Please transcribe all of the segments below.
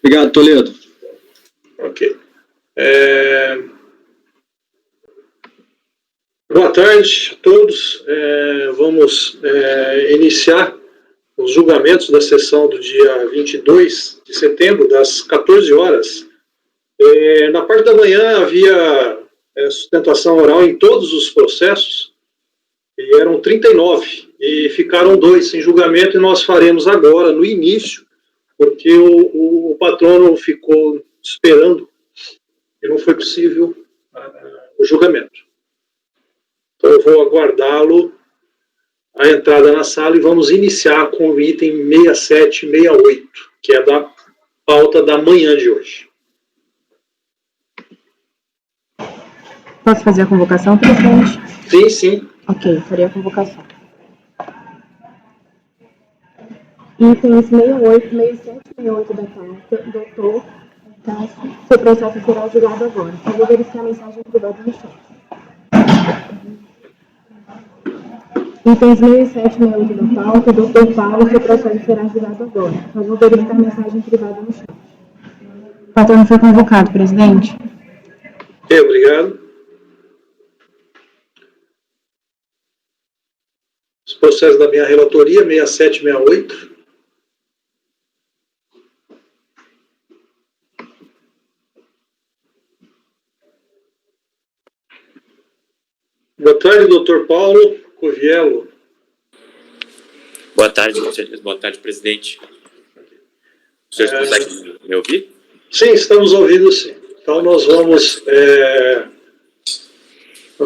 Obrigado, Toledo. Ok. Boa tarde a todos. Vamos iniciar os julgamentos da sessão do dia 22 de setembro, das 14 horas. Na parte da manhã havia sustentação oral em todos os processos, e eram 39, e ficaram 2 sem julgamento, e nós faremos agora, no início, porque o patrono ficou esperando e não foi possível o julgamento. Então eu vou aguardá-lo a entrada na sala e vamos iniciar com o item 6768, que é da pauta da manhã de hoje. Posso fazer a convocação, presidente? Sim, sim. Ok, farei a convocação. Itens 68, 67 e 68 da pauta, doutor Cássio, seu processo será julgado agora. Por favor, verificar a mensagem privada no chat. Itens 67 e 68 da pauta, doutor Paulo, seu processo será julgado agora. Por favor, verificar a mensagem privada no chat. O patrono foi convocado, presidente. Obrigado. Os processos da minha relatoria, 67 e 68. Boa tarde, doutor Paulo Coviello. Boa tarde, presidente. Os senhores conseguem me ouvir? Sim, estamos ouvindo, sim. Então nós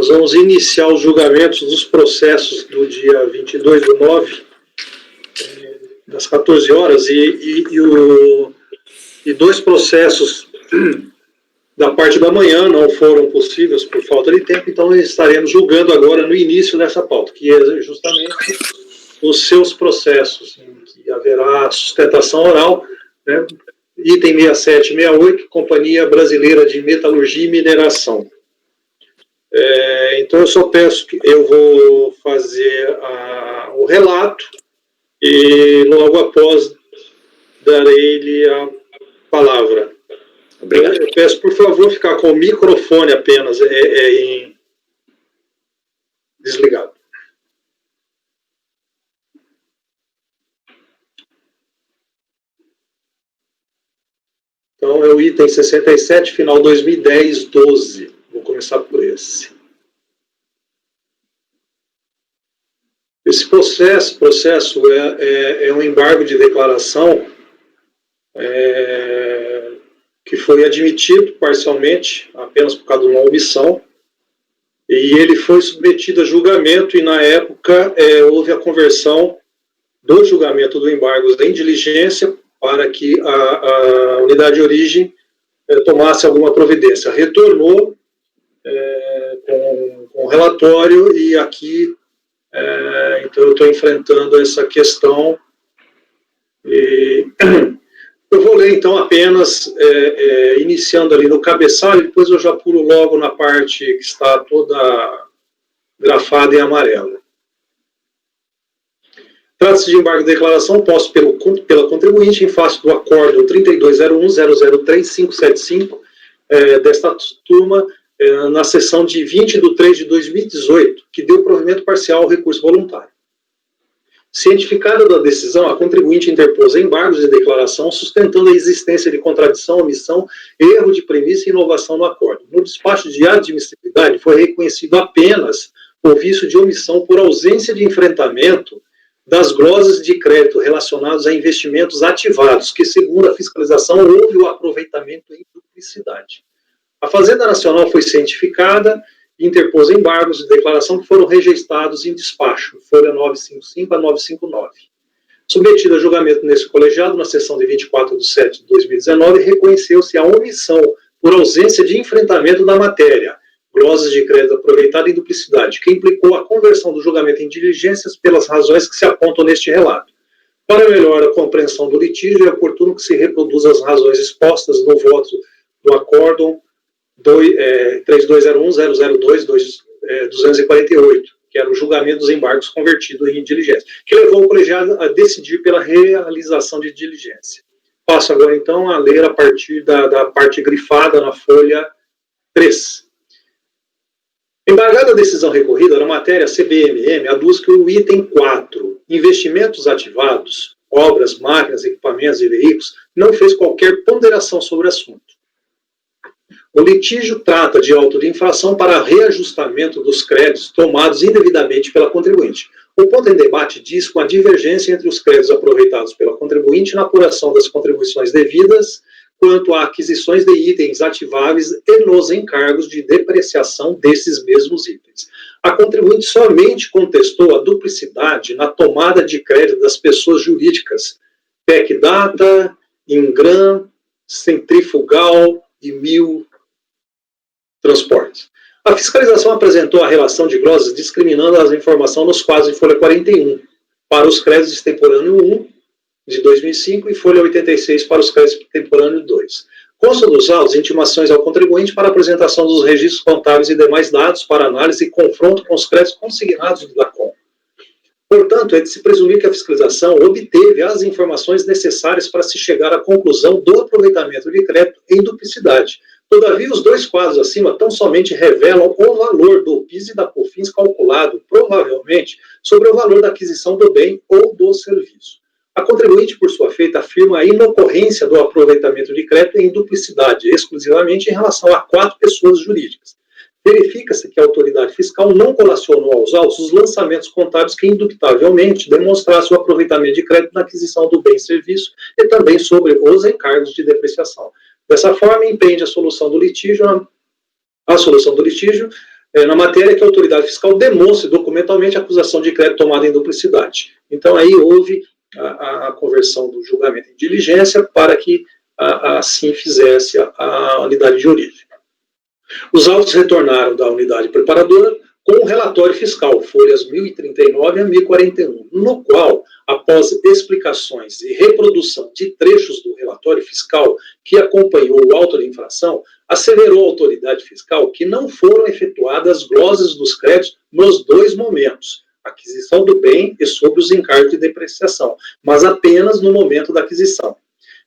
vamos iniciar os julgamentos dos processos do dia 22/9, das 14 horas, e 2 processos da parte da manhã não foram possíveis por falta de tempo, então estaremos julgando agora no início dessa pauta, que é justamente os seus processos, em que haverá sustentação oral, né? Item 67 e 68, Companhia Brasileira de Metalurgia e Mineração. Então eu só peço que eu vou fazer o relato e logo após darei-lhe a palavra. Obrigado. Eu peço, por favor, ficar com o microfone apenas desligado. Então, é o item 67, final 2010-12. Vou começar por esse. Esse processo é um embargo de declaração que foi admitido parcialmente, apenas por causa de uma omissão, e ele foi submetido a julgamento, e na época houve a conversão do julgamento do embargo em diligência para que a unidade de origem tomasse alguma providência. Retornou com relatório, e aqui então eu estou enfrentando essa questão. Eu vou ler, então, apenas, iniciando ali no cabeçalho, depois eu já pulo logo na parte que está toda grafada em amarelo. Trata-se de embargo de declaração posto pela contribuinte em face do acórdão 3201-003-575 desta turma, na sessão de 20/3/2018, que deu provimento parcial ao recurso voluntário. Cientificada da decisão, a contribuinte interpôs embargos de declaração sustentando a existência de contradição, omissão, erro de premissa e inovação no acordo. No despacho de admissibilidade, foi reconhecido apenas o vício de omissão por ausência de enfrentamento das glosas de crédito relacionados a investimentos ativados, que, segundo a fiscalização, houve o aproveitamento em duplicidade. A Fazenda Nacional foi cientificada e interpôs embargos de declaração que foram registrados em despacho, folha 955 a 959. Submetida a julgamento nesse colegiado, na sessão de 24/7/2019, reconheceu-se a omissão por ausência de enfrentamento da matéria, glosas de crédito aproveitado em duplicidade, que implicou a conversão do julgamento em diligências pelas razões que se apontam neste relato. Para melhor a compreensão do litígio, é oportuno que se reproduza as razões expostas no voto do acórdão 3201-002-248, que era o julgamento dos embargos convertido em diligência, que levou o colegiado a decidir pela realização de diligência. Passo agora, então, a ler a partir da parte grifada na folha 3. Embargada a decisão recorrida na matéria CBMM, aduz que o item 4, investimentos ativados, obras, máquinas, equipamentos e veículos, não fez qualquer ponderação sobre o assunto. O litígio trata de auto de infração para reajustamento dos créditos tomados indevidamente pela contribuinte. O ponto em debate diz com a divergência entre os créditos aproveitados pela contribuinte na apuração das contribuições devidas quanto a aquisições de itens ativáveis e nos encargos de depreciação desses mesmos itens. A contribuinte somente contestou a duplicidade na tomada de crédito das pessoas jurídicas PEC Data, Ingram, Centrifugal e Mil Transportes. A fiscalização apresentou a relação de glosas discriminando as informações nos quadros de folha 41 para os créditos extemporâneo 1 de 2005 e folha 86 para os créditos extemporâneo 2. Consta dos autos intimações ao contribuinte para apresentação dos registros contábeis e demais dados para análise e confronto com os créditos consignados do DACOM. Portanto, é de se presumir que a fiscalização obteve as informações necessárias para se chegar à conclusão do aproveitamento de crédito em duplicidade. Todavia, os dois quadros acima tão somente revelam o valor do PIS e da COFINS calculado, provavelmente, sobre o valor da aquisição do bem ou do serviço. A contribuinte, por sua feita, afirma a inocorrência do aproveitamento de crédito em duplicidade, exclusivamente em relação a 4 pessoas jurídicas. Verifica-se que a autoridade fiscal não colacionou aos autos os lançamentos contábeis que, indubitavelmente, demonstrassem o aproveitamento de crédito na aquisição do bem e serviço e também sobre os encargos de depreciação. Dessa forma, impende a solução do litígio na matéria que a autoridade fiscal demonstre documentalmente a acusação de crédito tomada em duplicidade. Então, aí houve a conversão do julgamento em diligência para que assim fizesse a unidade de origem. Os autos retornaram da unidade preparadora com o relatório fiscal, folhas 1039 a 1041, no qual, após explicações e reprodução de trechos do relatório fiscal que acompanhou o auto de infração, asseverou a autoridade fiscal que não foram efetuadas glosas dos créditos nos 2 momentos, aquisição do bem e sobre os encargos de depreciação, mas apenas no momento da aquisição.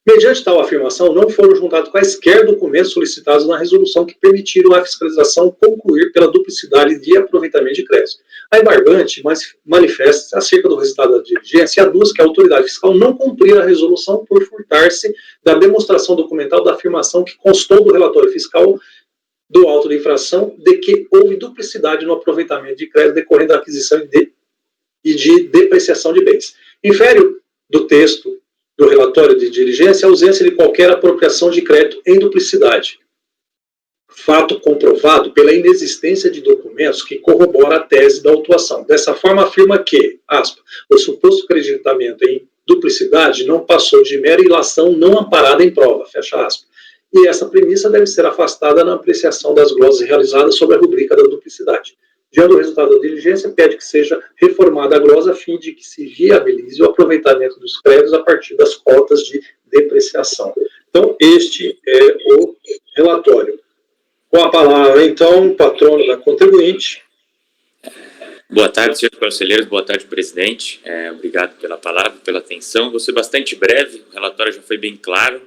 Mediante tal afirmação, não foram juntados quaisquer documentos solicitados na resolução que permitiram à fiscalização concluir pela duplicidade de aproveitamento de crédito. A embargante manifesta-se acerca do resultado da diligência e aduz que a autoridade fiscal não cumprir a resolução por furtar-se da demonstração documental da afirmação que constou do relatório fiscal do auto de infração de que houve duplicidade no aproveitamento de crédito decorrente da aquisição e de depreciação de bens. Infere do texto do relatório de diligência a ausência de qualquer apropriação de crédito em duplicidade. Fato comprovado pela inexistência de documentos que corrobora a tese da autuação. Dessa forma, afirma que, aspas, o suposto creditamento em duplicidade não passou de mera ilação não amparada em prova, fecha aspas. E essa premissa deve ser afastada na apreciação das glosas realizadas sobre a rubrica da duplicidade. Diante do resultado da diligência, pede que seja reformada a glosa a fim de que se viabilize o aproveitamento dos créditos a partir das cotas de depreciação. Então, este é o relatório. Com a palavra, então, o patrono da contribuinte. Boa tarde, senhores conselheiros, boa tarde, presidente. Obrigado pela palavra, pela atenção. Vou ser bastante breve, o relatório já foi bem claro.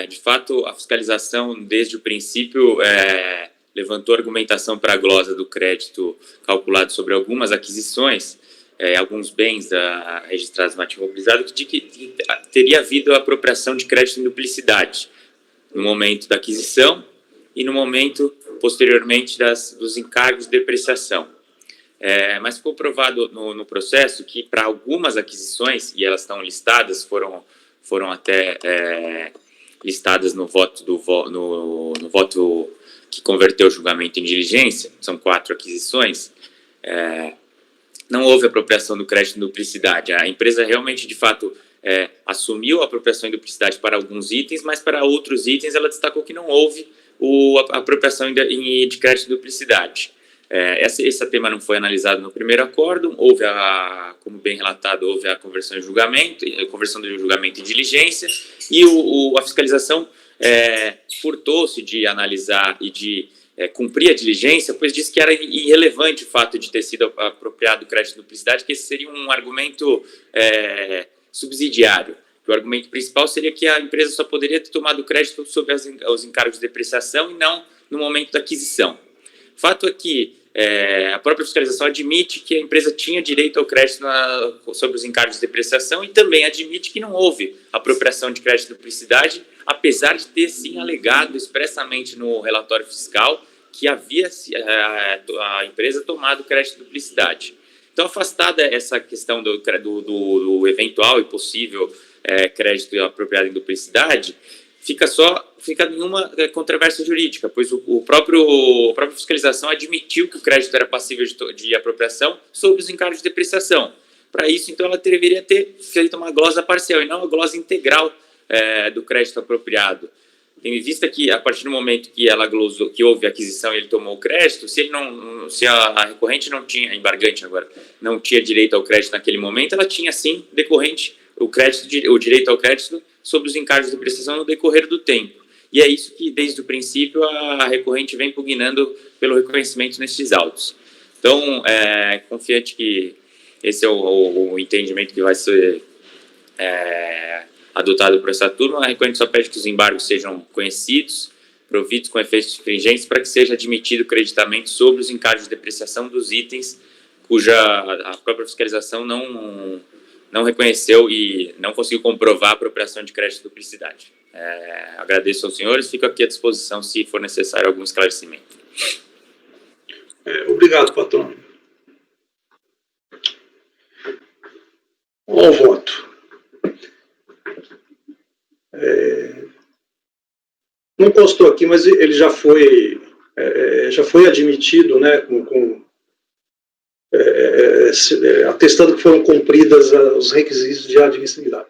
De fato, a fiscalização, desde o princípio, levantou argumentação para a glosa do crédito calculado sobre algumas aquisições, alguns bens registrados no ativo imobilizado, de que teria havido a apropriação de crédito em duplicidade no momento da aquisição e no momento, posteriormente, dos encargos de depreciação. Mas ficou provado no processo que, para algumas aquisições, e elas estão listadas, foram até listadas no voto no voto que converteu o julgamento em diligência, são 4 aquisições, não houve apropriação do crédito em duplicidade. A empresa realmente, de fato, assumiu a apropriação em duplicidade para alguns itens, mas para outros itens ela destacou que não houve a apropriação de crédito em duplicidade. Esse tema não foi analisado no primeiro acórdão, houve como bem relatado, houve a conversão em julgamento, conversão do julgamento em diligência, e a fiscalização furtou-se de analisar e de cumprir a diligência, pois disse que era irrelevante o fato de ter sido apropriado crédito de duplicidade, que esse seria um argumento subsidiário. O argumento principal seria que a empresa só poderia ter tomado crédito sobre os encargos de depreciação e não no momento da aquisição. O fato é que a própria fiscalização admite que a empresa tinha direito ao crédito sobre os encargos de depreciação e também admite que não houve apropriação de crédito de duplicidade, apesar de ter sim alegado expressamente no relatório fiscal que havia a empresa tomado crédito de duplicidade. Então, afastada essa questão do eventual e possível crédito apropriado em duplicidade, fica nenhuma controvérsia jurídica, pois a própria fiscalização admitiu que o crédito era passível de apropriação sob os encargos de depreciação. Para isso, então, ela deveria ter feito uma glosa parcial e não uma glosa integral do crédito apropriado. Tendo em vista que, a partir do momento que ela glosou, que houve aquisição e ele tomou o crédito, se a recorrente não tinha, embargante agora, não tinha direito ao crédito naquele momento, ela tinha sim decorrente o direito ao crédito sobre os encargos de depreciação no decorrer do tempo. E é isso que, desde o princípio, a recorrente vem impugnando pelo reconhecimento nesses autos. Então, confiante que esse é o entendimento que vai ser adotado por essa turma, a recorrente só pede que os embargos sejam conhecidos, providos com efeitos stringentes, para que seja admitido o creditamento sobre os encargos de depreciação dos itens cuja a própria fiscalização não reconheceu e não conseguiu comprovar a apropriação de crédito de duplicidade. Agradeço aos senhores, fico aqui à disposição se for necessário algum esclarecimento. Obrigado, patrão. Ao voto. Não constou aqui, mas ele já foi admitido, né, atestando que foram cumpridas os requisitos de admissibilidade.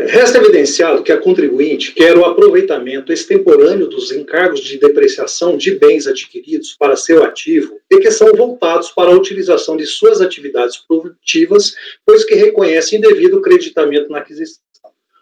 Resta evidenciado que a contribuinte quer o aproveitamento extemporâneo dos encargos de depreciação de bens adquiridos para seu ativo e que são voltados para a utilização de suas atividades produtivas, pois que reconhece indevido creditamento na aquisição.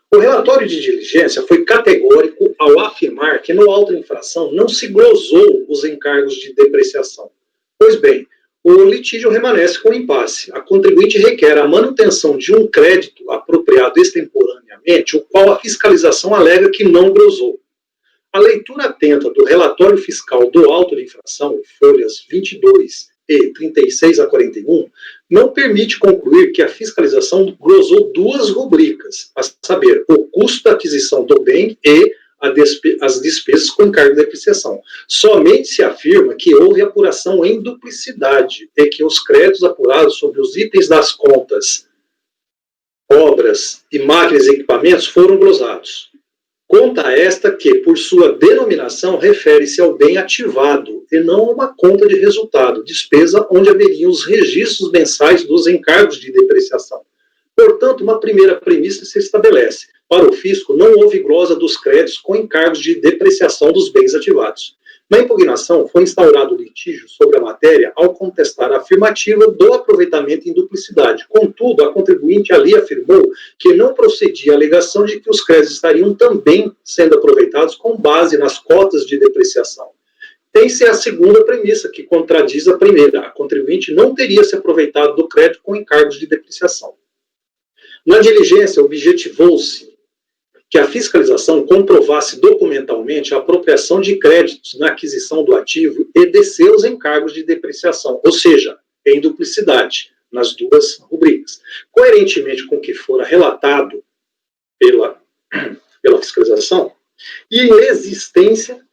O relatório de diligência foi categórico ao afirmar que no auto de infração não se glosou os encargos de depreciação. Pois bem, o litígio permanece com impasse. A contribuinte requer a manutenção de um crédito apropriado extemporaneamente, o qual a fiscalização alega que não glosou. A leitura atenta do relatório fiscal do auto de infração, folhas 22 e 36 a 41, não permite concluir que a fiscalização glosou duas rubricas, a saber, o custo da aquisição do bem e as despesas com encargo de depreciação. Somente se afirma que houve apuração em duplicidade e que os créditos apurados sobre os itens das contas, obras e máquinas e equipamentos foram glosados. Conta esta que, por sua denominação, refere-se ao bem ativado e não a uma conta de resultado, despesa onde haveriam os registros mensais dos encargos de depreciação. Portanto, uma primeira premissa se estabelece. Para o fisco, não houve glosa dos créditos com encargos de depreciação dos bens ativados. Na impugnação, foi instaurado litígio sobre a matéria ao contestar a afirmativa do aproveitamento em duplicidade. Contudo, a contribuinte ali afirmou que não procedia a alegação de que os créditos estariam também sendo aproveitados com base nas cotas de depreciação. Tem-se a segunda premissa, que contradiz a primeira. A contribuinte não teria se aproveitado do crédito com encargos de depreciação. Na diligência, objetivou-se que a fiscalização comprovasse documentalmente a apropriação de créditos na aquisição do ativo e de seus encargos de depreciação, ou seja, em duplicidade, nas duas rubricas. Coerentemente com o que fora relatado pela fiscalização, e inexistência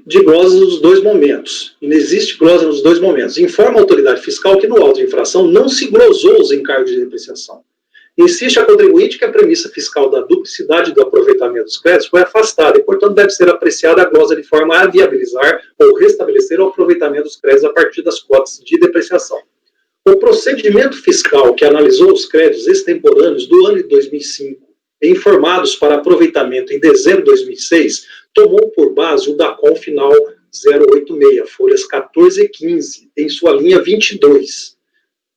de glosa nos dois momentos. Inexiste glosa nos dois momentos. Informa a autoridade fiscal que no auto de infração não se glosou os encargos de depreciação. Insiste a contribuinte que a premissa fiscal da duplicidade do aproveitamento dos créditos foi afastada e, portanto, deve ser apreciada a glosa de forma a viabilizar ou restabelecer o aproveitamento dos créditos a partir das cotas de depreciação. O procedimento fiscal que analisou os créditos extemporâneos do ano de 2005 e informados para aproveitamento em dezembro de 2006 tomou por base o DACOM final 086, folhas 14 e 15, em sua linha 22.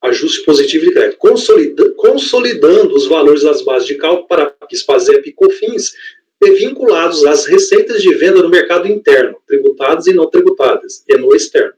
Ajuste positivo de crédito, consolidando os valores das bases de cálculo para PIS, PASEP e COFINS vinculados às receitas de venda no mercado interno, tributadas e não tributadas, e no externo.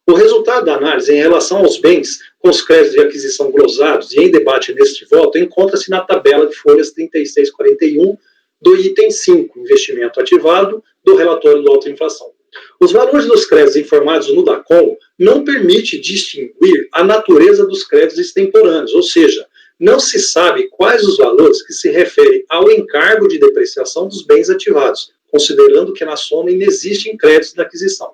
O resultado da análise em relação aos bens com os créditos de aquisição glosados e em debate neste voto encontra-se na tabela de folhas 3641 do item 5, investimento ativado, do relatório do autoinflação. Os valores dos créditos informados no DACOM não permite distinguir a natureza dos créditos extemporâneos, ou seja, não se sabe quais os valores que se referem ao encargo de depreciação dos bens ativados, considerando que na soma inexistem créditos de aquisição.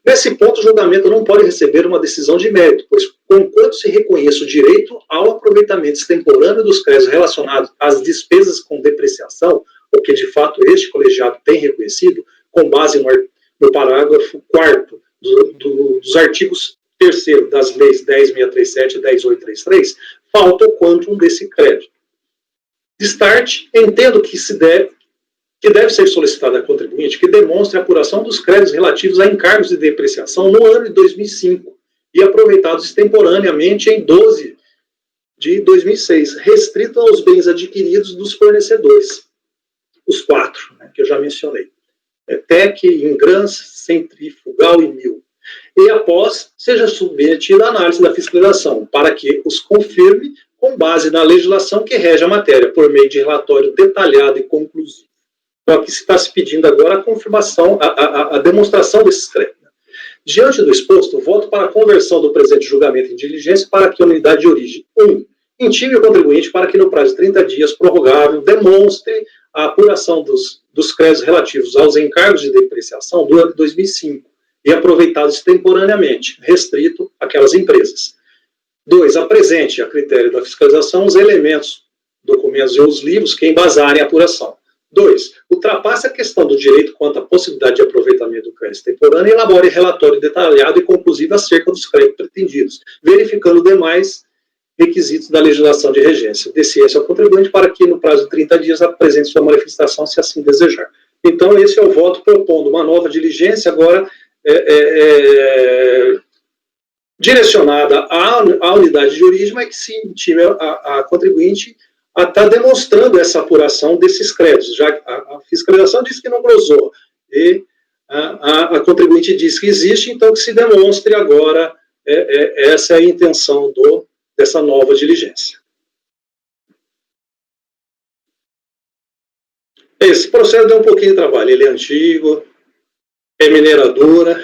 Nesse ponto, o julgamento não pode receber uma decisão de mérito, pois, conquanto se reconheça o direito ao aproveitamento extemporâneo dos créditos relacionados às despesas com depreciação, o que de fato este colegiado tem reconhecido, com base no parágrafo 4º dos artigos 3º das leis 10.637 e 10.833, falta o quantum desse crédito. Destarte, entendo que deve ser solicitada à contribuinte que demonstre a apuração dos créditos relativos a encargos de depreciação no ano de 2005 e aproveitados extemporaneamente em 12 de 2006, restrito aos bens adquiridos dos fornecedores. Os 4, né, que eu já mencionei. TEC, Ingrans, Centrifugal e Mil. E após, seja submetida à análise da fiscalização, para que os confirme com base na legislação que rege a matéria, por meio de relatório detalhado e conclusivo. Então, aqui se está se pedindo agora a confirmação, a demonstração desses créditos. Diante do exposto, voto para a conversão do presente julgamento em diligência para que a unidade de origem 1. Intime o contribuinte para que no prazo de 30 dias prorrogável demonstre a apuração dos créditos relativos aos encargos de depreciação do ano de 2005 e aproveitados extemporaneamente, restrito àquelas empresas. 2. Apresente, a critério da fiscalização, os elementos, documentos e os livros que embasarem a apuração. 2. Ultrapasse a questão do direito quanto à possibilidade de aproveitamento do crédito extemporâneo e elabore relatório detalhado e conclusivo acerca dos créditos pretendidos, verificando demais requisitos da legislação de regência. Dê ciência ao contribuinte para que, no prazo de 30 dias, apresente sua manifestação, se assim desejar. Então, esse é o voto propondo uma nova diligência, agora direcionada à unidade de origem, mas que se intime a contribuinte a estar demonstrando essa apuração desses créditos. Já a fiscalização diz que não glosou, e a contribuinte diz que existe, então que se demonstre agora essa é a intenção dessa nova diligência. Esse processo deu um pouquinho de trabalho, ele é antigo, é mineradora.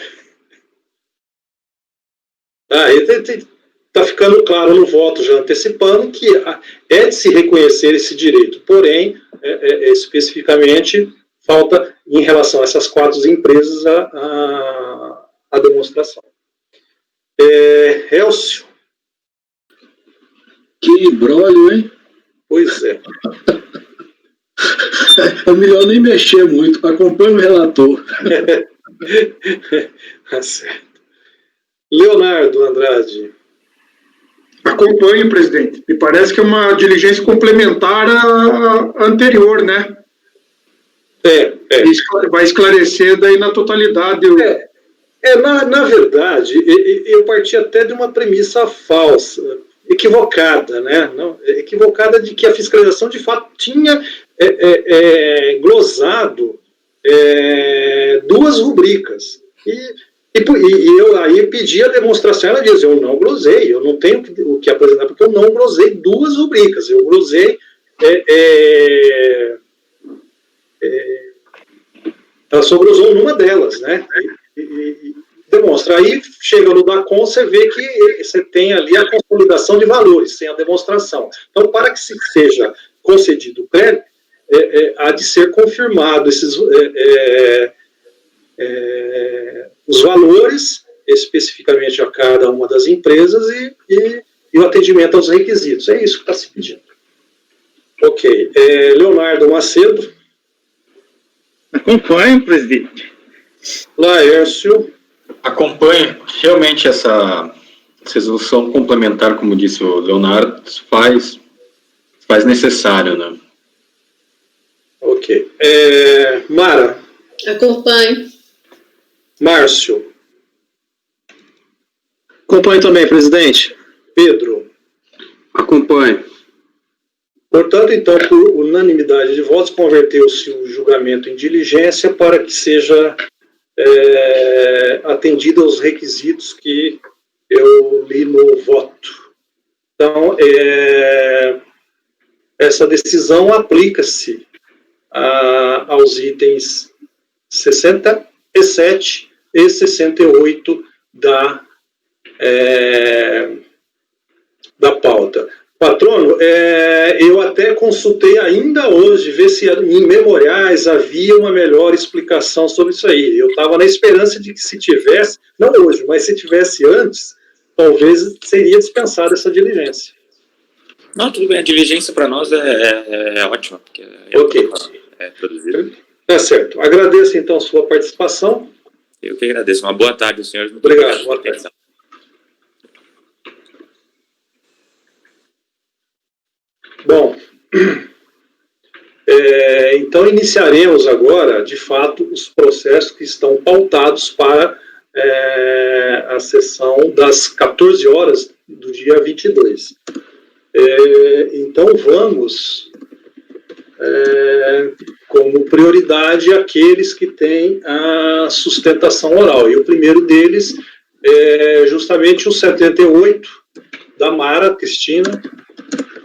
Está ficando claro no voto, já antecipando, que é de se reconhecer esse direito, porém, especificamente, falta, em relação a essas 4 empresas, a demonstração. Elcio. Que imbróglio, hein? Pois é. É melhor nem mexer muito, acompanha o relator. Tá certo. Leonardo Andrade. Acompanho, presidente. Me parece que é uma diligência complementar à anterior, né? Vai esclarecer daí na totalidade. Na verdade, eu parti até de uma premissa falsa, equivocada, né? Equivocada de que a fiscalização, de fato, tinha glosado 2 rubricas. E eu aí pedi a demonstração, ela diz, eu não glosei, eu não tenho o que apresentar, porque eu não glosei 2 rubricas, eu glosei ela só glosou numa delas, né? E demonstra. Aí chega no DACOM, você vê que você tem ali a consolidação de valores, sem a demonstração. Então, para que se seja concedido o crédito, há de ser confirmado os valores, especificamente a cada uma das empresas, e o atendimento aos requisitos. É isso que está se pedindo. Ok. Leonardo Macedo. Acompanho, presidente. Laércio. Acompanho. Realmente essa resolução complementar, como disse o Leonardo, faz necessário, né? Ok. Mara. Acompanho. Márcio. Acompanho também, presidente. Pedro. Acompanho. Portanto, então, por unanimidade de votos, converteu-se o julgamento em diligência para que seja atendida aos requisitos que eu li no voto. Então, essa decisão aplica-se aos itens 67 e 68 da pauta. Patrono, eu até consultei ainda hoje, ver se em memoriais havia uma melhor explicação sobre isso aí. Eu estava na esperança de que se tivesse, não hoje, mas se tivesse antes, talvez seria dispensada essa diligência. Não, tudo bem, a diligência para nós é ótima, porque Ok. é produzida. Tá certo. Agradeço, então, a sua participação. Eu que agradeço. Uma boa tarde, senhores. Muito Obrigado. Boa tarde. Bom, então iniciaremos agora, de fato, os processos que estão pautados para a sessão das 14 horas do dia 22. Então vamos, como prioridade, aqueles que têm a sustentação oral. E o primeiro deles é justamente o 78, da Mara Cristina,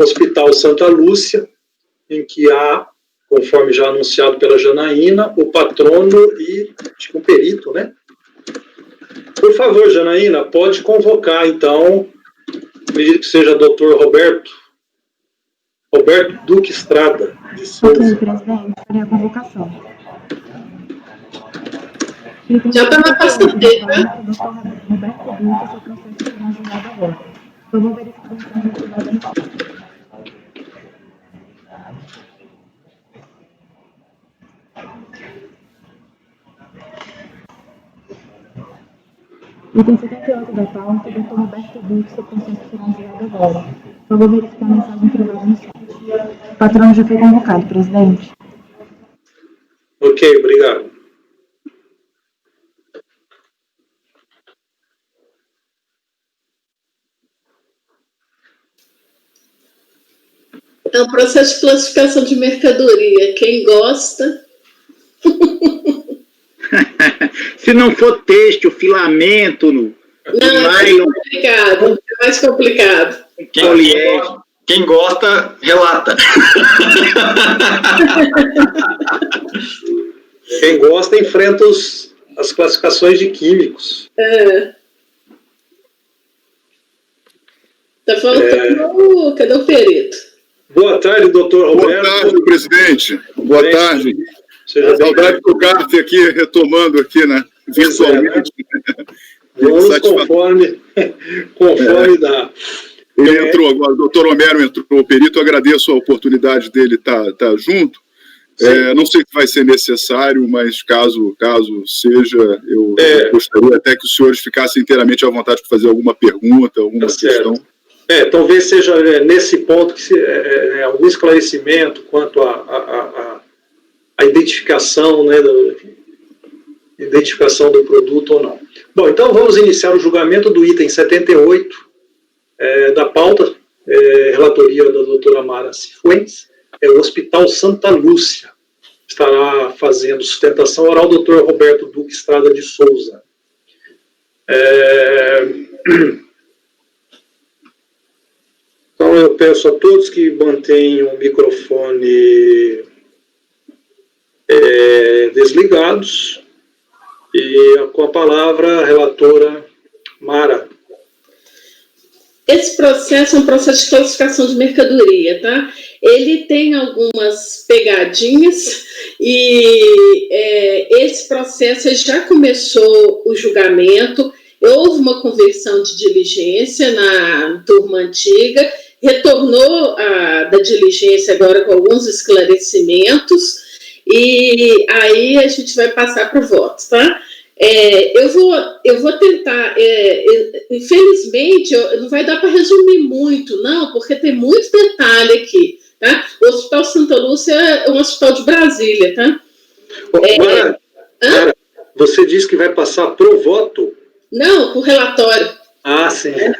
Hospital Santa Lúcia, em que há, conforme já anunciado pela Janaína, o patrono e o perito, né? Por favor, Janaína, pode convocar, então, acredito que seja o Dr. Roberto Duque Estrada de Souza. Ok, presidente, farei a convocação. Já está na pasta dele, né? Dr. Roberto Duque, seu processo será julgado agora. Vamos verificar a mensagem privada no chat. Item 78 da pauta, Dr. Roberto Duque, seu processo será julgado agora. Vamos verificar a mensagem privada no chat. O patrono já foi convocado, presidente. Ok, obrigado. É um processo de classificação de mercadoria. Quem gosta... Se não for têxtil, filamento, Não, é mais complicado. É mais complicado. Quem gosta, relata. Quem gosta enfrenta as classificações de químicos. Está faltando... Cadê o perito? Boa tarde, doutor Roberto. Boa tarde, presidente. Boa tarde. Saudade do CARF aqui, retomando aqui, né? Virtualmente. Vamos conforme dá. Ele entrou agora, o doutor Homero entrou, o perito, agradeço a oportunidade dele estar junto. Não sei se vai ser necessário, mas caso seja, eu gostaria até que os senhores ficassem inteiramente à vontade para fazer alguma pergunta, alguma questão. Talvez seja nesse ponto que algum esclarecimento quanto à identificação, né, identificação do produto ou não. Bom, então vamos iniciar o julgamento do item 78 da pauta, relatoria da doutora Mara Cifuentes, o Hospital Santa Lúcia. Estará fazendo sustentação oral o doutor Roberto Duque Estrada de Souza. Então eu peço a todos que mantenham o microfone desligados, e com a palavra a relatora Mara. Esse processo é um processo de classificação de mercadoria, tá? Ele tem algumas pegadinhas e esse processo já começou o julgamento. Houve uma conversão de diligência na turma antiga, retornou da diligência agora com alguns esclarecimentos, e aí a gente vai passar para o voto, tá? Eu vou tentar, infelizmente, não vai dar para resumir muito, não, porque tem muito detalhe aqui, tá? O Hospital Santa Lúcia é um hospital de Brasília, tá? Mara, você disse que vai passar pro voto? Não, pro relatório. Ah, sim. Não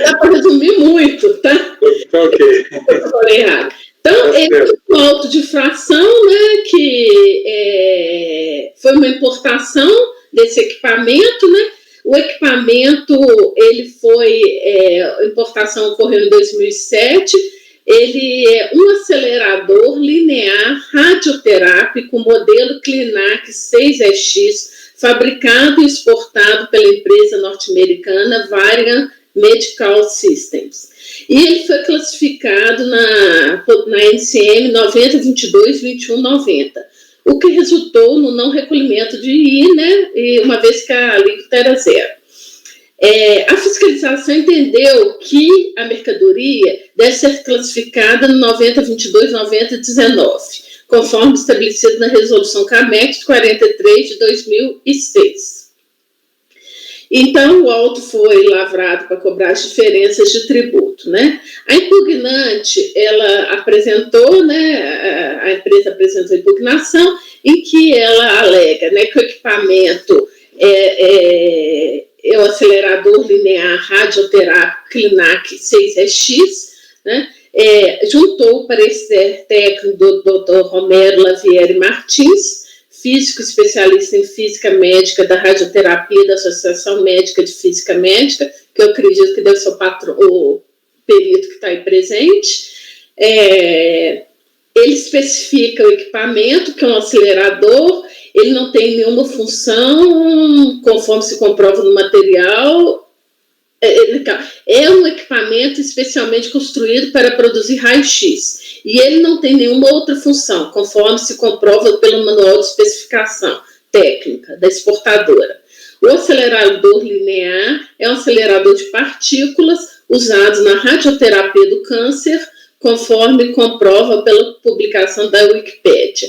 dá para resumir muito, tá? Ok. Eu falei errado. Então, ele tem um auto de fração, né, que foi uma importação desse equipamento, né? O equipamento, ele foi, a importação ocorreu em 2007, ele é um acelerador linear radioterápico modelo Clinac 6EX, fabricado e exportado pela empresa norte-americana Varian Medical Systems. E ele foi classificado na NCM 9022-2190, o que resultou no não recolhimento de I, né, e uma vez que a alíquota era zero. A fiscalização entendeu que a mercadoria deve ser classificada no 9022-9019, conforme estabelecido na resolução CAMEX 43 de 2006. Então, o auto foi lavrado para cobrar as diferenças de tributo, né? A impugnante, ela apresentou, né, a empresa apresentou a impugnação em que ela alega, né, que o equipamento é o acelerador linear radioterápico Clinac 6EX, né? Juntou o parecer técnico do Dr. Romero Lavieri Martins, físico especialista em física médica da radioterapia da Associação Médica de Física Médica, que eu acredito que deve ser o perito que está aí presente. Ele especifica o equipamento, que é um acelerador, ele não tem nenhuma função, conforme se comprova no material. É um equipamento especialmente construído para produzir raio-x, e ele não tem nenhuma outra função, conforme se comprova pelo manual de especificação técnica da exportadora. O acelerador linear é um acelerador de partículas usado na radioterapia do câncer, conforme comprova pela publicação da Wikipédia.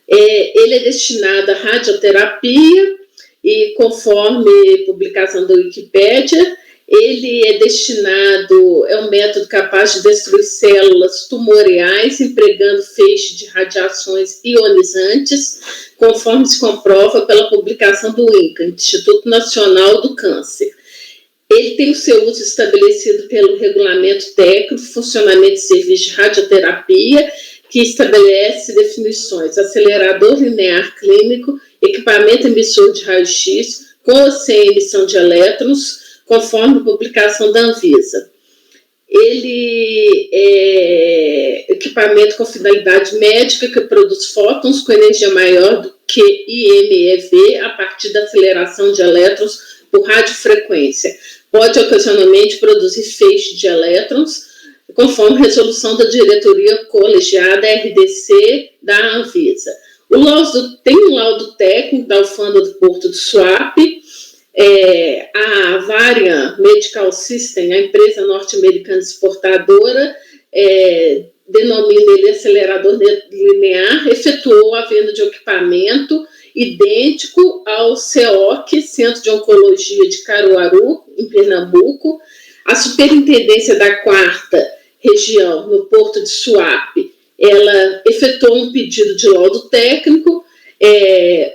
Ele é destinado à radioterapia e, conforme publicação da Wikipédia, ele é destinado, é um método capaz de destruir células tumorais empregando feixe de radiações ionizantes, conforme se comprova pela publicação do INCA, Instituto Nacional do Câncer. Ele tem o seu uso estabelecido pelo Regulamento Técnico de Funcionamento de Serviço de Radioterapia, que estabelece definições: acelerador linear clínico, equipamento emissor de raio-x, com ou sem emissão de elétrons, conforme a publicação da Anvisa. Ele é equipamento com finalidade médica que produz fótons com energia maior do que IMeV a partir da aceleração de elétrons por radiofrequência. Pode ocasionalmente produzir feixe de elétrons, conforme resolução da diretoria colegiada RDC da Anvisa. Tem um laudo técnico da alfândega do Porto de Suape. A Varian Medical System, a empresa norte-americana exportadora, denomina ele acelerador linear, efetuou a venda de equipamento idêntico ao CEOC, Centro de Oncologia de Caruaru, em Pernambuco. A superintendência da 4ª região, no Porto de Suape, ela efetuou um pedido de laudo técnico.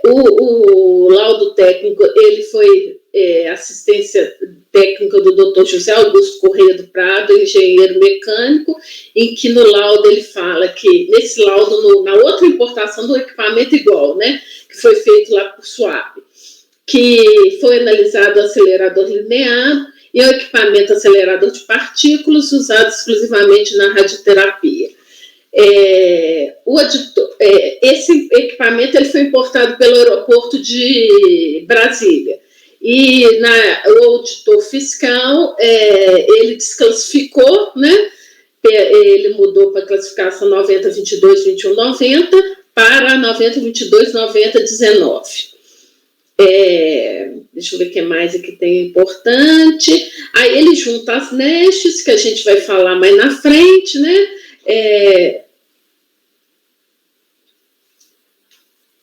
O laudo técnico, ele foi assistência técnica do Dr. José Augusto Correia do Prado, engenheiro mecânico, em que no laudo ele fala que, nesse laudo, na outra importação do equipamento igual, né, que foi feito lá por Suape, que foi analisado o acelerador linear e o equipamento acelerador de partículas usado exclusivamente na radioterapia. Esse equipamento ele foi importado pelo aeroporto de Brasília, e o auditor fiscal ele desclassificou, né? Ele mudou para a classificação 9022-2190 para 9022-9019. Deixa eu ver o que mais aqui tem importante. Aí ele junta as NESTs, que a gente vai falar mais na frente, né?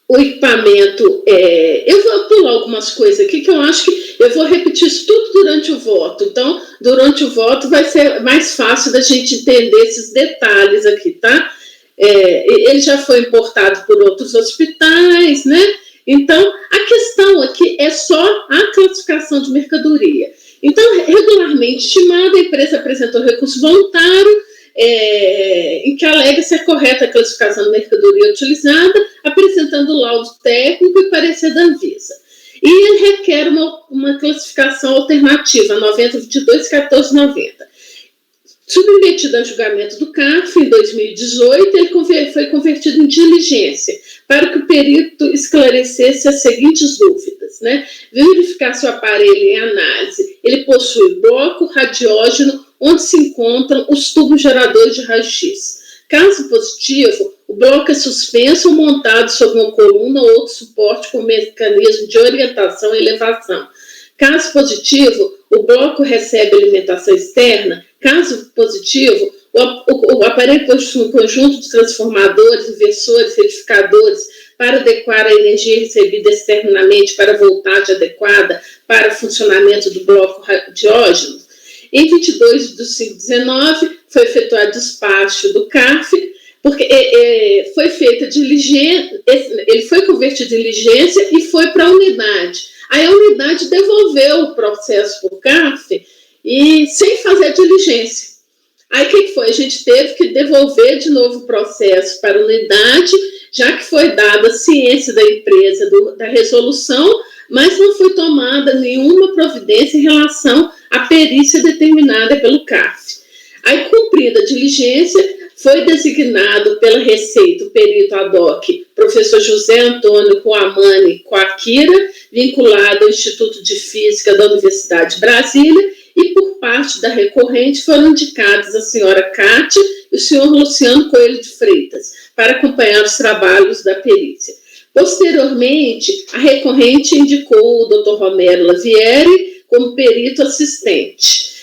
O equipamento, eu vou pular algumas coisas aqui que eu acho que eu vou repetir isso tudo durante o voto. Então, durante o voto vai ser mais fácil da gente entender esses detalhes aqui, tá? Ele já foi importado por outros hospitais, né? Então, a questão aqui é só a classificação de mercadoria. Então, regularmente estimada, a empresa apresentou recurso voluntário, em que alega ser correta a classificação da mercadoria utilizada, apresentando laudo técnico e parecer da Anvisa. E ele requer uma classificação alternativa, 9022-1490. Submetido a julgamento do CARF em 2018, ele foi convertido em diligência, para que o perito esclarecesse as seguintes dúvidas, né? Verificar se o aparelho em análise ele possui bloco radiógeno onde se encontram os tubos geradores de raio-x. Caso positivo, o bloco é suspenso ou montado sobre uma coluna ou outro suporte com mecanismo de orientação e elevação. Caso positivo, o bloco recebe alimentação externa. Caso positivo, o aparelho possui um conjunto de transformadores, inversores, retificadores para adequar a energia recebida externamente para a voltagem adequada para o funcionamento do bloco radiógeno. Em 22/5/19, foi efetuado despacho do CARF, porque foi feita diligência, ele foi convertido em diligência e foi para a unidade. Aí a unidade devolveu o processo para o CARF e sem fazer diligência. Aí o que foi? A gente teve que devolver de novo o processo para a unidade, já que foi dada a ciência da empresa da resolução, mas não foi tomada nenhuma providência em relação à perícia determinada pelo CARF. Aí, cumprida a diligência, foi designado pela Receita o perito ad hoc, professor José Antônio Coamani Coaquira, vinculado ao Instituto de Física da Universidade de Brasília, e por parte da recorrente foram indicados a senhora Cátia e o senhor Luciano Coelho de Freitas, para acompanhar os trabalhos da perícia. Posteriormente, a recorrente indicou o Dr. Romero Lavieri como perito assistente.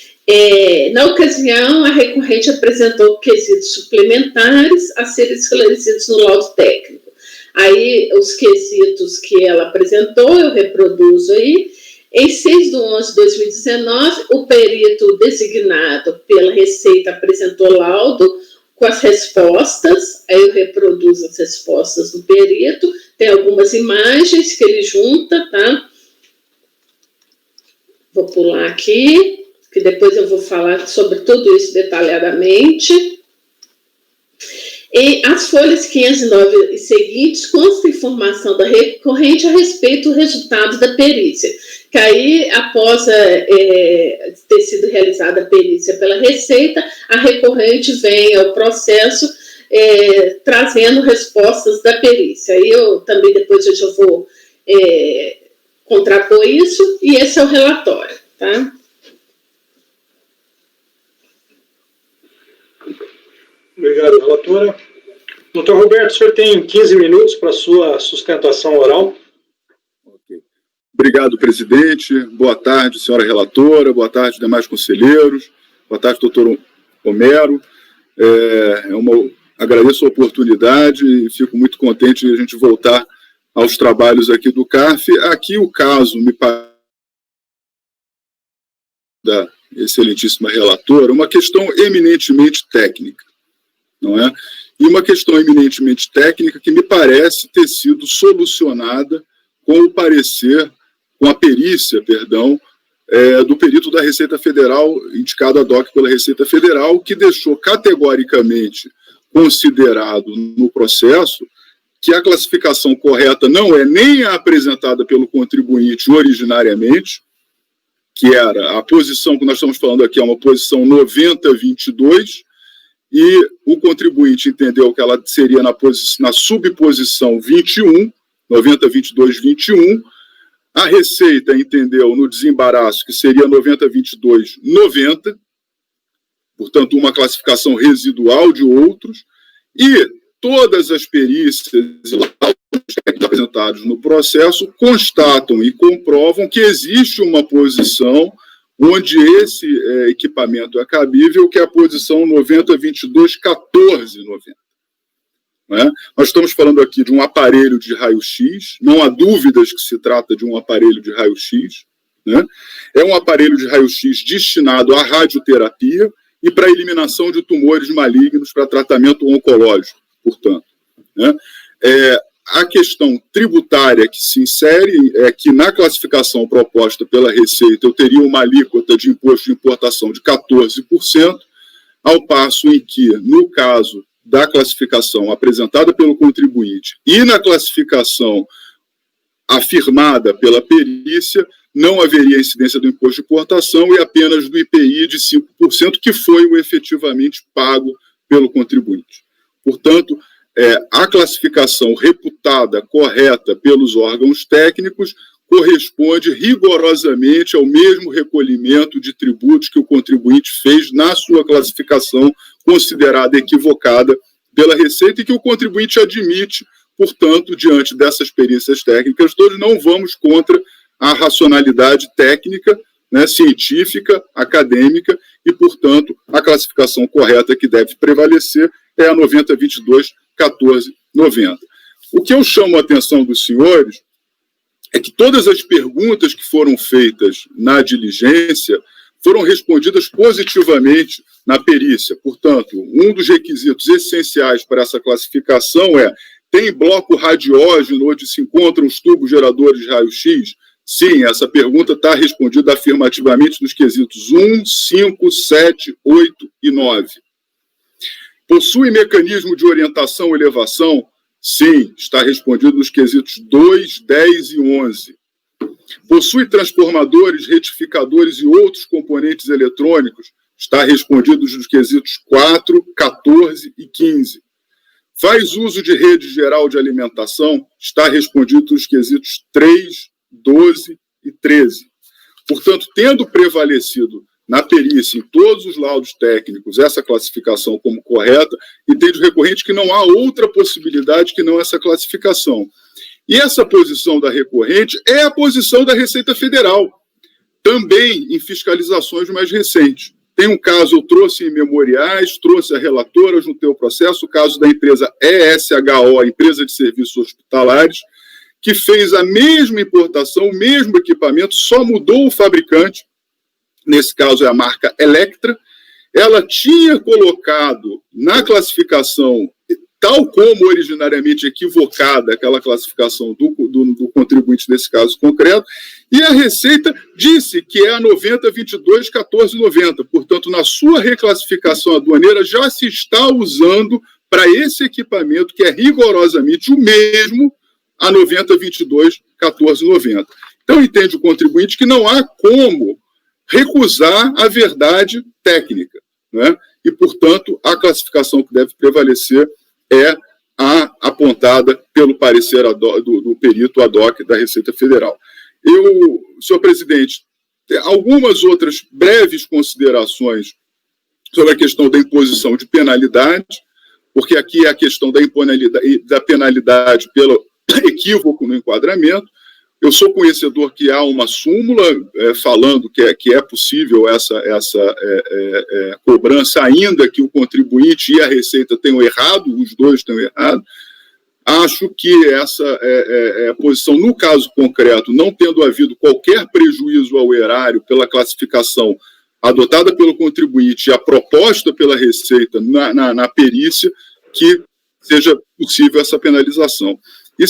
Na ocasião, a recorrente apresentou quesitos suplementares a serem esclarecidos no laudo técnico. Aí, os quesitos que ela apresentou, eu reproduzo aí. Em 6/11/2019, o perito designado pela Receita apresentou laudo com as respostas, aí eu reproduzo as respostas do perito, tem algumas imagens que ele junta, tá? Vou pular aqui, que depois eu vou falar sobre tudo isso detalhadamente. Em as folhas 509 e seguintes, consta informação da recorrente a respeito do resultado da perícia, que aí, após ter sido realizada a perícia pela Receita, a recorrente vem ao processo trazendo respostas da perícia. Aí eu também, depois eu já vou contrapor isso, e esse é o relatório, tá? Obrigado, relatora. Doutor Roberto, o senhor tem 15 minutos para a sua sustentação oral. Okay. Obrigado, presidente. Boa tarde, senhora relatora. Boa tarde, demais conselheiros. Boa tarde, doutor Homero. Agradeço a oportunidade e fico muito contente de a gente voltar aos trabalhos aqui do CARF. Aqui o caso, me parece, da excelentíssima relatora, uma questão eminentemente técnica, não é? E uma questão eminentemente técnica que me parece ter sido solucionada com o parecer, com a perícia, perdão, do perito da Receita Federal, indicado ad hoc pela Receita Federal, que deixou categoricamente considerado no processo que a classificação correta não é nem a apresentada pelo contribuinte originariamente, que era a posição que nós estamos falando aqui, é uma posição 90-22, e o contribuinte entendeu que ela seria na subposição 21, 90-22-21, a Receita entendeu no desembaraço que seria 90-22-90, portanto, uma classificação residual de outros, e todas as perícias apresentadas no processo constatam e comprovam que existe uma posição onde esse equipamento é cabível, que é a posição 90-22-14-90. Né? Nós estamos falando aqui de um aparelho de raio-x, não há dúvidas que se trata de um aparelho de raio-x, né? É um aparelho de raio-x destinado à radioterapia e para a eliminação de tumores malignos para tratamento oncológico, portanto. Né? A questão tributária que se insere é que na classificação proposta pela Receita eu teria uma alíquota de imposto de importação de 14%, ao passo em que, no caso da classificação apresentada pelo contribuinte e na classificação afirmada pela perícia, não haveria incidência do imposto de importação e apenas do IPI de 5%, que foi o efetivamente pago pelo contribuinte. Portanto, a classificação reputada correta pelos órgãos técnicos corresponde rigorosamente ao mesmo recolhimento de tributos que o contribuinte fez na sua classificação considerada equivocada pela Receita e que o contribuinte admite. Portanto, diante dessas perícias técnicas, todos não vamos contra a racionalidade técnica, né, científica, acadêmica, e, portanto, a classificação correta que deve prevalecer é a 9022-1490. O que eu chamo a atenção dos senhores é que todas as perguntas que foram feitas na diligência foram respondidas positivamente na perícia. Portanto, um dos requisitos essenciais para essa classificação é: tem bloco radiógeno onde se encontram os tubos geradores de raio-x? Sim, essa pergunta está respondida afirmativamente nos quesitos 1, 5, 7, 8 e 9. Possui mecanismo de orientação ou elevação? Sim, está respondido nos quesitos 2, 10 e 11. Possui transformadores, retificadores e outros componentes eletrônicos? Está respondido nos quesitos 4, 14 e 15. Faz uso de rede geral de alimentação? Está respondido nos quesitos 3, 12 e 13. Portanto, tendo prevalecido na perícia, em todos os laudos técnicos, essa classificação como correta, entende o recorrente que não há outra possibilidade que não essa classificação. E essa posição da recorrente é a posição da Receita Federal, também em fiscalizações mais recentes. Tem um caso, eu trouxe em memoriais, trouxe a relatora, juntei o processo, o caso da empresa ESHO, Empresa de Serviços Hospitalares, que fez a mesma importação, o mesmo equipamento, só mudou o fabricante, nesse caso é a marca Electra. Ela tinha colocado na classificação, tal como originariamente equivocada, aquela classificação do contribuinte nesse caso concreto, e a Receita disse que é a 9022-1490. Portanto, na sua reclassificação aduaneira já se está usando para esse equipamento, que é rigorosamente o mesmo, a 9022-1490. Então, entende o contribuinte que não há como recusar a verdade técnica, né? E, portanto, a classificação que deve prevalecer é a apontada pelo parecer do perito ad hoc da Receita Federal. Senhor presidente, algumas outras breves considerações sobre a questão da imposição de penalidade, porque aqui é a questão da penalidade pelo equívoco no enquadramento. Eu sou conhecedor que há uma súmula falando que é possível essa cobrança, ainda que o contribuinte e a Receita tenham errado, os dois tenham errado. Acho que essa posição, no caso concreto, não tendo havido qualquer prejuízo ao erário pela classificação adotada pelo contribuinte e a proposta pela Receita na perícia, que seja possível essa penalização. E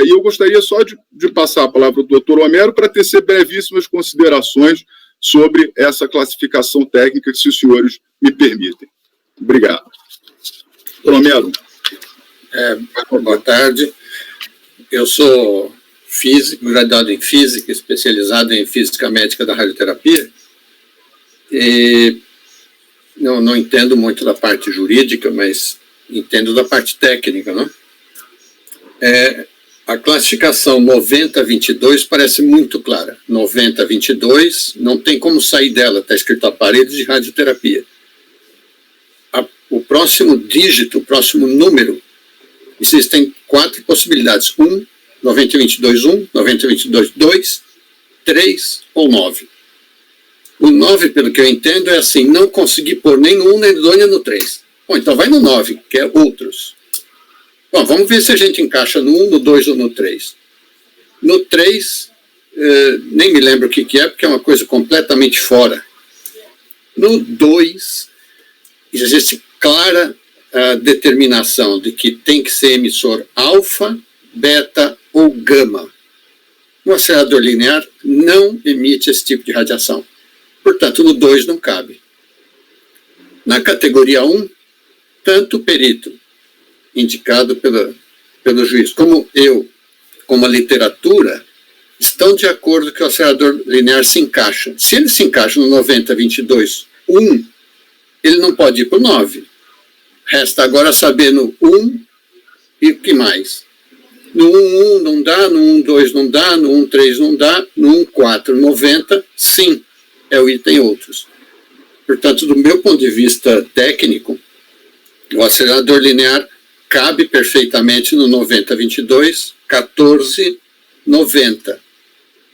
eu gostaria só de passar a palavra ao doutor Homero para tecer brevíssimas considerações sobre essa classificação técnica, se os senhores me permitem. Obrigado. Doutor Homero. Boa tarde. Eu sou físico, graduado em física, especializado em física médica da radioterapia, e não entendo muito da parte jurídica, mas entendo da parte técnica, não? A classificação 9022 parece muito clara. 9022, não tem como sair dela, está escrito aparelho de radioterapia. O próximo dígito, o próximo número, existem 4 possibilidades: 1, 9022-1, 9022-2, 3 ou 9. O 9, pelo que eu entendo, é assim: não consegui pôr nem no 1, nem no 2, nem no 3. Bom, então vai no 9, que é outros. Bom, vamos ver se a gente encaixa no 1, no 2 ou no 3. No 3, nem me lembro o que é, porque é uma coisa completamente fora. No 2, existe clara determinação de que tem que ser emissor alfa, beta ou gama. Um acelerador linear não emite esse tipo de radiação. Portanto, no 2 não cabe. Na categoria 1, tanto o perito indicado pelo juiz, como eu, como a literatura, estão de acordo que o acelerador linear se encaixa. Se ele se encaixa no 90-22-1, ele não pode ir para o 9. Resta agora saber no 1 e o que mais. No 1.1 não dá, no 1.2 não dá, no 1.3 não dá, no 1.4, 90, sim, é o item outros. Portanto, do meu ponto de vista técnico, o acelerador linear cabe perfeitamente no 90-22, 14-90,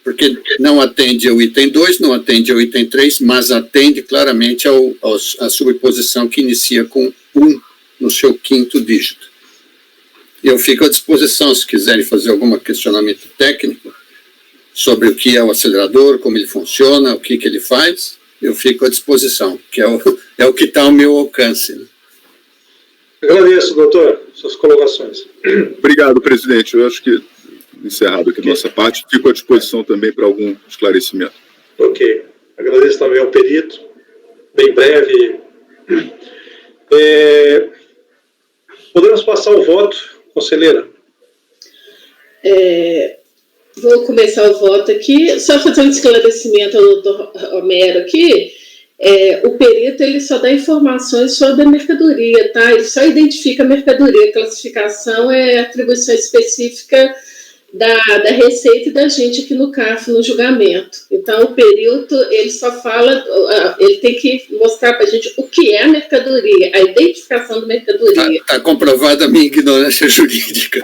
porque não atende ao item 2, não atende ao item 3, mas atende claramente à subposição que inicia com 1 no seu quinto dígito. Eu fico à disposição, se quiserem fazer algum questionamento técnico sobre o que é o acelerador, como ele funciona, o que ele faz, eu fico à disposição, que é o que está ao meu alcance. Né? Agradeço, doutor, suas colocações. Obrigado, presidente. Eu acho que, encerrado aqui a nossa parte, fico à disposição também para algum esclarecimento. Ok. Agradeço também ao perito, bem breve. Podemos passar o voto, conselheira? Vou começar o voto aqui, só fazer um esclarecimento ao doutor Homero aqui. O perito ele só dá informações sobre a mercadoria, tá? Ele só identifica a mercadoria. A classificação é atribuição específica da Receita e da gente aqui no CAF, no julgamento. Então, o perito, ele só fala, ele tem que mostrar para a gente o que é a mercadoria, a identificação da mercadoria. Está comprovada a minha ignorância jurídica.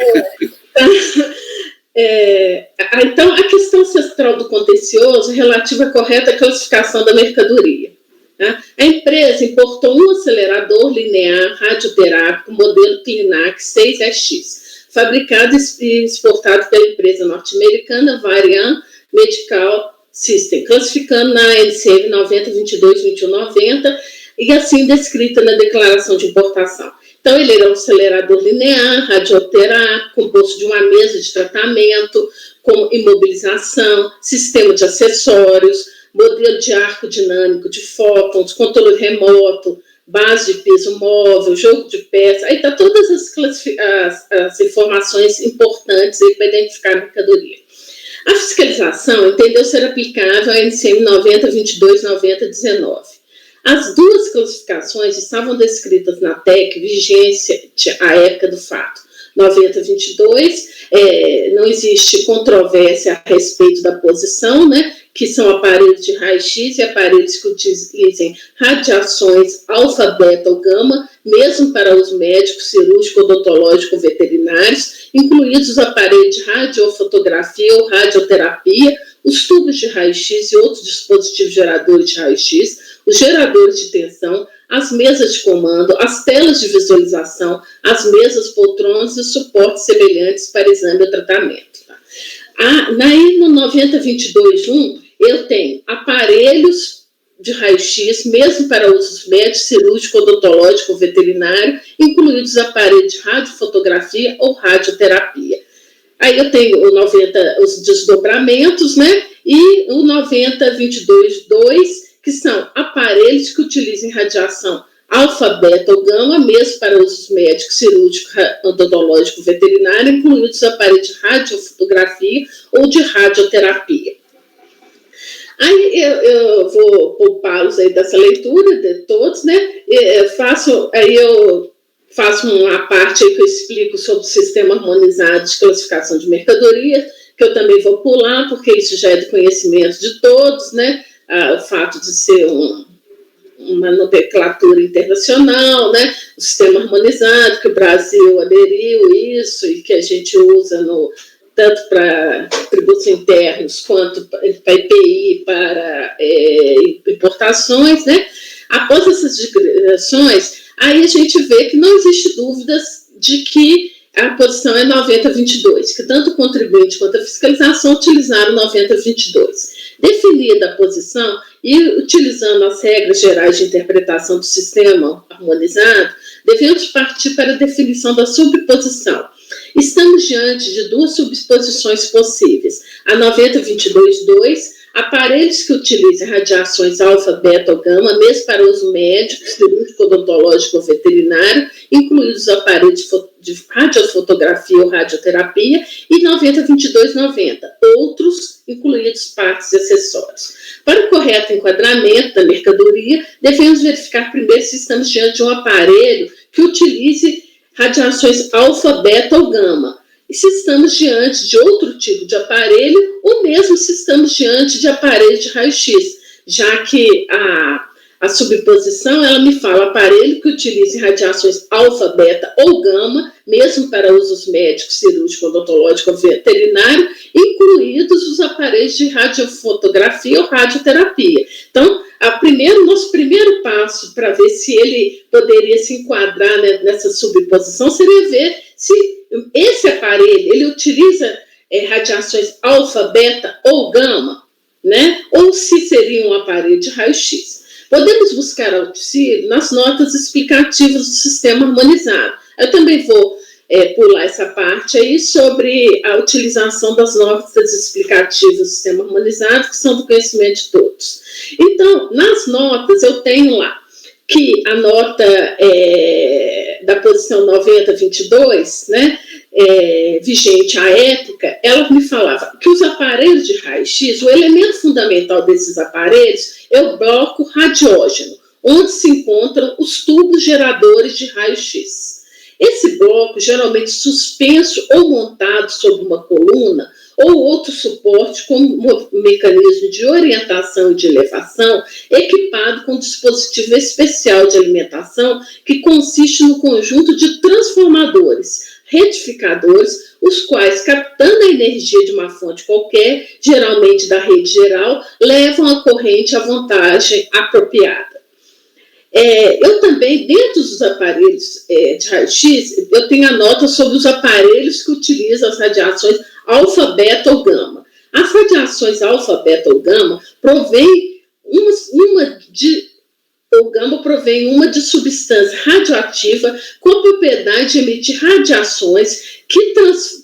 Então, a questão central do contencioso relativa à correta classificação da mercadoria. Tá? A empresa importou um acelerador linear radioterápico modelo Clinac 6SX, fabricado e exportado pela empresa norte-americana Varian Medical System, classificando na NCM 9022-2190 e assim descrita na declaração de importação. Então, ele era um acelerador linear, radioterápico, composto de uma mesa de tratamento, com imobilização, sistema de acessórios, modelo de arco dinâmico de fótons, controle remoto, base de peso móvel, jogo de peças, aí está todas as informações importantes para identificar a mercadoria. A fiscalização entendeu ser aplicável à NCM 9022-9019. As duas classificações estavam descritas na TEC, vigência à época do fato. 9022, não existe controvérsia a respeito da posição, né, que são aparelhos de raio-x e aparelhos que utilizem radiações alfa, beta ou gama, mesmo para os médicos, cirúrgico, odontológico ou veterinários, incluídos os aparelhos de radiofotografia ou radioterapia, os tubos de raio-x e outros dispositivos geradores de raio-x, os geradores de tensão, as mesas de comando, as telas de visualização, as mesas, poltronas e suportes semelhantes para exame ou tratamento. Tá? No 9022.1, eu tenho aparelhos de raio-x, mesmo para usos médicos, cirúrgico, odontológico ou veterinário, incluídos os aparelhos de radiofotografia ou radioterapia. Aí eu tenho os desdobramentos, né? E o 9022.2, que são aparelhos que utilizem radiação alfa, beta ou gama, mesmo para usos médicos, cirúrgico, odontológico, veterinário, incluídos os aparelhos de radiofotografia ou de radioterapia. Aí eu vou poupá-los aí dessa leitura de todos, né? Eu faço uma parte aí que eu explico sobre o sistema harmonizado de classificação de mercadoria, que eu também vou pular, porque isso já é do conhecimento de todos, né? O fato de ser uma nomenclatura internacional, né? O sistema harmonizado, que o Brasil aderiu isso e que a gente usa tanto para tributos internos quanto para IPI, para importações, né? Após essas digressões, aí a gente vê que não existe dúvidas de que a posição é 9022, que tanto o contribuinte quanto a fiscalização utilizaram 9022. Definida a posição e utilizando as regras gerais de interpretação do sistema harmonizado, devemos partir para a definição da subposição. Estamos diante de duas subposições possíveis. A 9022.2, aparelhos que utilizem radiações alfa, beta ou gama, mesmo para uso médico, cirúrgico, odontológico ou veterinário, incluídos os aparelhos de radiofotografia ou radioterapia, e 90-22-90, outros, incluídos partes e acessórios. Para o correto enquadramento da mercadoria, devemos verificar primeiro se estamos diante de um aparelho que utilize radiações alfa, beta ou gama, e se estamos diante de outro tipo de aparelho, ou mesmo se estamos diante de aparelho de raio-x, já que a subposição, ela me fala aparelho que utilize radiações alfa, beta ou gama, mesmo para usos médicos, cirúrgico, odontológico ou veterinário, incluídos os aparelhos de radiofotografia ou radioterapia. Então, nosso primeiro passo para ver se ele poderia se enquadrar, né, nessa subposição seria ver se esse aparelho ele utiliza radiações alfa, beta ou gama, né? Ou se seria um aparelho de raio-x. Podemos buscar auxílio nas notas explicativas do sistema harmonizado. Eu também vou pular essa parte aí sobre a utilização das notas explicativas do sistema harmonizado, que são do conhecimento de todos. Então, nas notas, eu tenho lá que a nota da posição 90-22, né, vigente à época, ela me falava que os aparelhos de raio-x, o elemento fundamental desses aparelhos é o bloco radiógeno, onde se encontram os tubos geradores de raio-x. Esse bloco, geralmente suspenso ou montado sobre uma coluna ou outro suporte como mecanismo de orientação e de elevação, equipado com dispositivo especial de alimentação que consiste no conjunto de transformadores, retificadores, os quais, captando a energia de uma fonte qualquer, geralmente da rede geral, levam a corrente à voltagem apropriada. Eu também, dentro dos aparelhos de raio-x, eu tenho a nota sobre os aparelhos que utilizam as radiações alfa, beta ou gama. As radiações alfa, beta ou gama provém uma de substância radioativa com a propriedade de emitir radiações que,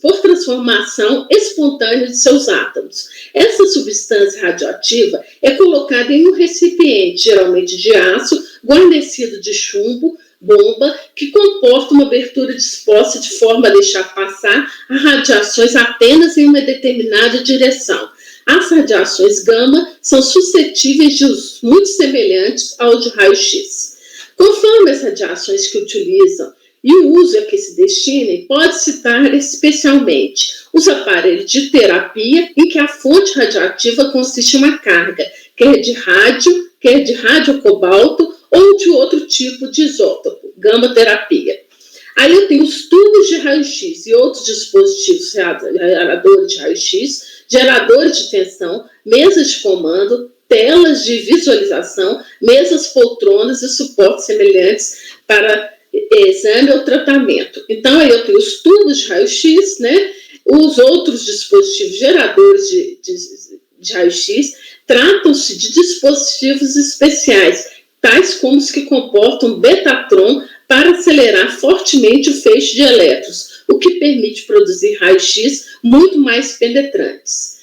por transformação espontânea de seus átomos. Essa substância radioativa é colocada em um recipiente, geralmente de aço, guarnecido de chumbo, bomba, que comporta uma abertura disposta de forma a deixar passar as radiações apenas em uma determinada direção. As radiações gama são suscetíveis de usos muito semelhantes ao de raio-x. Conforme as radiações que utilizam e o uso a que se destinem, pode citar especialmente os aparelhos de terapia em que a fonte radioativa consiste em uma carga, quer de rádio, quer de radiocobalto ou de outro tipo de isótopo, gama-terapia. Aí eu tenho os tubos de raio-x e outros dispositivos geradores de raio-x, geradores de tensão, mesas de comando, telas de visualização, mesas, poltronas e suportes semelhantes para exame ou tratamento. Então, aí eu tenho os tubos de raio-x, né? Os outros dispositivos geradores de raio-x tratam-se de dispositivos especiais, tais como os que comportam betatron para acelerar fortemente o feixe de elétrons, o que permite produzir raio-x muito mais penetrantes.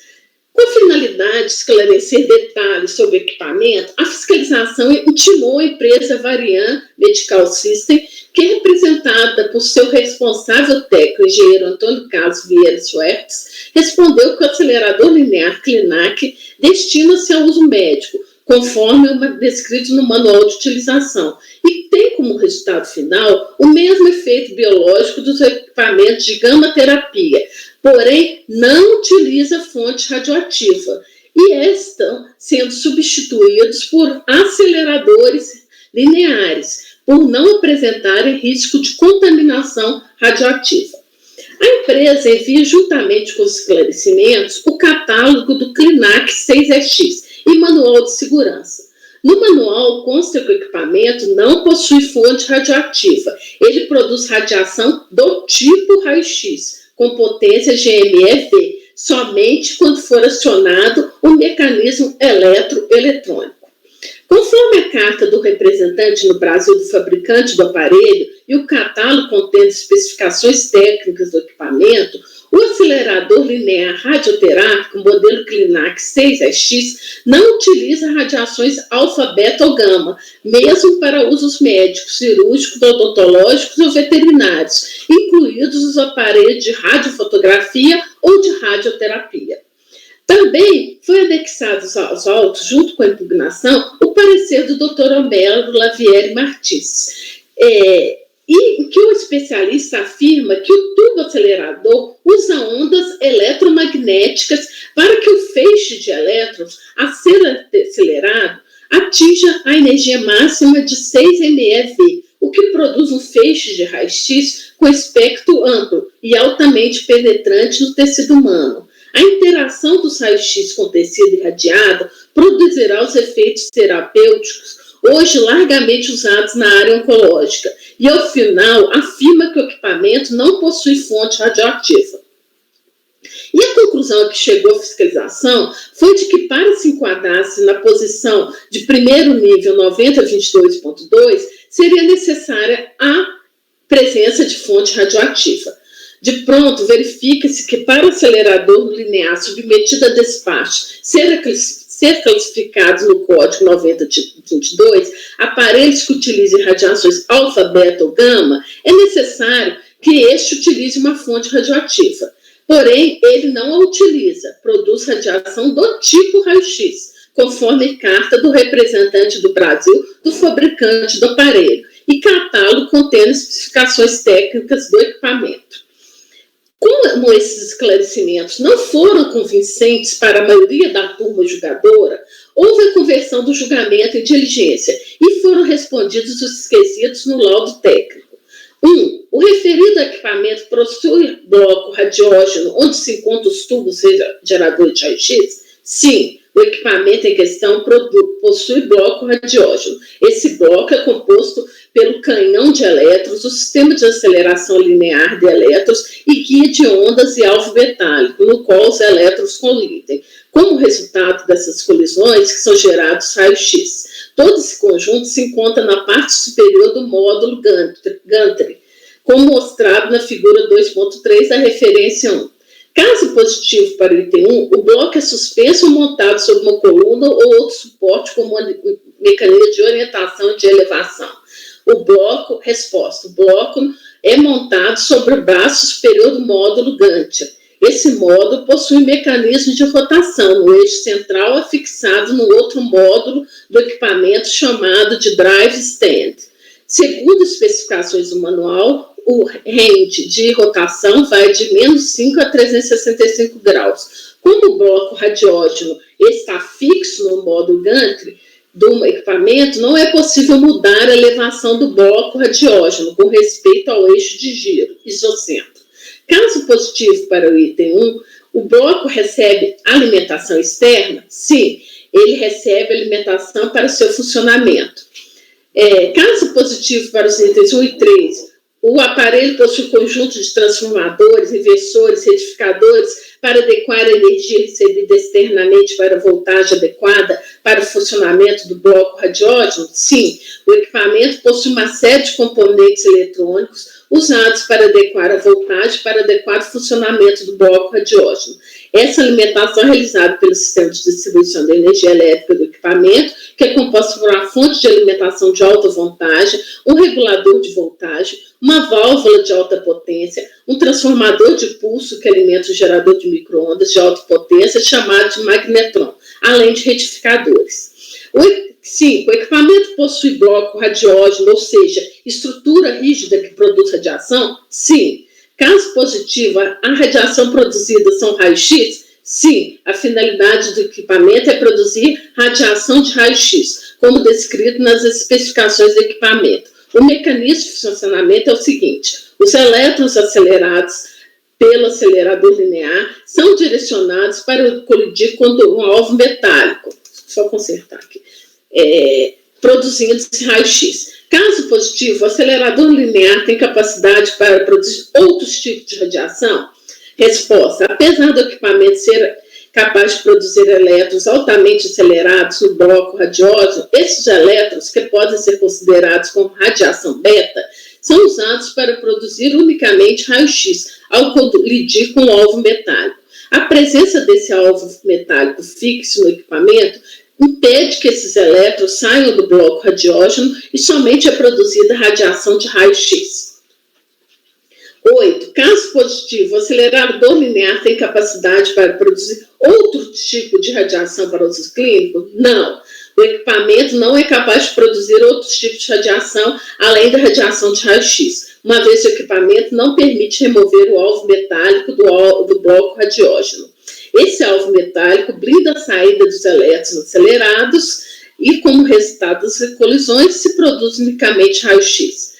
Com a finalidade de esclarecer detalhes sobre o equipamento, a fiscalização intimou a empresa Varian Medical System, que é representada por seu responsável técnico, engenheiro Antônio Carlos Vieira Suertes, respondeu que o acelerador linear Clinac destina-se ao uso médico, conforme descrito no manual de utilização, e tem como resultado final o mesmo efeito biológico dos equipamentos de gama-terapia, porém não utiliza fonte radioativa, e estão sendo substituídos por aceleradores lineares, por não apresentarem risco de contaminação radioativa. A empresa envia, juntamente com os esclarecimentos, o catálogo do Clinac 6EX e manual de segurança. No manual consta que o equipamento não possui fonte radioativa. Ele produz radiação do tipo raio-x, com potência GMeV, somente quando for acionado o mecanismo eletroeletrônico. Conforme a carta do representante no Brasil do fabricante do aparelho e o catálogo contendo especificações técnicas do equipamento, O acelerador linear radioterápico, modelo Clinac 6SX, não utiliza radiações alfa, beta ou gama, mesmo para usos médicos, cirúrgicos, odontológicos ou veterinários, incluídos os aparelhos de radiofotografia ou de radioterapia. Também foi anexado aos autos, junto com a impugnação, o parecer do Dr. Homero Lavieri Martins, e que o especialista afirma que o tubo acelerador usa ondas eletromagnéticas para que o feixe de elétrons a ser acelerado atinja a energia máxima de 6 MeV, o que produz um feixe de raio-x com espectro amplo e altamente penetrante no tecido humano. A interação dos raios-x com o tecido irradiado produzirá os efeitos terapêuticos hoje largamente usados na área oncológica, e ao final afirma que o equipamento não possui fonte radioativa. E a conclusão a que chegou a fiscalização foi de que, para se enquadrar-se na posição de primeiro nível 9022.2, seria necessária a presença de fonte radioativa. De pronto, verifica-se que, para o acelerador linear submetido a despacho ser classificados no código 9022, aparelhos que utilizem radiações alfa, beta ou gama, é necessário que este utilize uma fonte radioativa. Porém, ele não a utiliza, produz radiação do tipo raio-x, conforme carta do representante do Brasil do fabricante do aparelho, e catálogo contendo especificações técnicas do equipamento. Como esses esclarecimentos não foram convincentes para a maioria da turma julgadora, houve a conversão do julgamento em diligência e foram respondidos os quesitos no laudo técnico. 1. O referido equipamento possui bloco radiógeno onde se encontram os tubos geradores de raio-x? Sim. O equipamento em questão possui bloco radiógeno. Esse bloco é composto pelo canhão de elétrons, o sistema de aceleração linear de elétrons e guia de ondas e alvo metálico, no qual os elétrons colidem. Como resultado dessas colisões, que são gerados raios-x. Todo esse conjunto se encontra na parte superior do módulo Gantry, como mostrado na figura 2.3 da referência 1. Caso positivo para o item 1, o bloco é suspenso ou montado sobre uma coluna ou outro suporte como um mecanismo de orientação e de elevação. O bloco é montado sobre o braço superior do módulo Gantry. Esse módulo possui um mecanismo de rotação no eixo central afixado no outro módulo do equipamento chamado de drive stand. Segundo especificações do manual, o range de rotação vai de -5 a 365 graus. Como o bloco radiógeno está fixo no módulo Gantry do equipamento, não é possível mudar a elevação do bloco radiógeno com respeito ao eixo de giro isocentro. Caso positivo para o item 1, o bloco recebe alimentação externa? Sim, ele recebe alimentação para o seu funcionamento. Caso positivo para os itens 1 e 3, o aparelho possui conjunto de transformadores, inversores, retificadores para adequar a energia recebida externamente para a voltagem adequada para o funcionamento do bloco radiógeno? Sim, o equipamento possui uma série de componentes eletrônicos usados para adequar a voltagem para adequar o funcionamento do bloco radiógeno. Essa alimentação é realizada pelo sistema de distribuição da energia elétrica do equipamento, que é composto por uma fonte de alimentação de alta voltagem, um regulador de voltagem, uma válvula de alta potência, um transformador de pulso que alimenta o gerador de micro-ondas de alta potência, chamado de magnetron, além de retificadores. 5. O equipamento possui bloco radiógeno, ou seja, estrutura rígida que produz radiação? Sim. Caso positivo, a radiação produzida são raios-x? Sim. A finalidade do equipamento é produzir radiação de raio-x, como descrito nas especificações do equipamento. O mecanismo de funcionamento é o seguinte: os elétrons acelerados pelo acelerador linear são direcionados para colidir com um alvo metálico. Só consertar aqui. Produzindo esse raio-x. Caso positivo, o acelerador linear tem capacidade para produzir outros tipos de radiação? Resposta: apesar do equipamento ser capaz de produzir elétrons altamente acelerados no bloco radiógeno, esses elétrons, que podem ser considerados como radiação beta, são usados para produzir unicamente raio-x, ao colidir com o alvo metálico. A presença desse alvo metálico fixo no equipamento impede que esses elétrons saiam do bloco radiógeno e somente é produzida radiação de raio-x. 8. Caso positivo, o acelerador linear tem capacidade para produzir outro tipo de radiação para uso clínico? Não. O equipamento não é capaz de produzir outros tipos de radiação além da radiação de raio-x, uma vez que o equipamento não permite remover o alvo metálico do bloco radiógeno. Esse alvo metálico blinda a saída dos elétrons acelerados e, como resultado das colisões, se produz unicamente raio-x.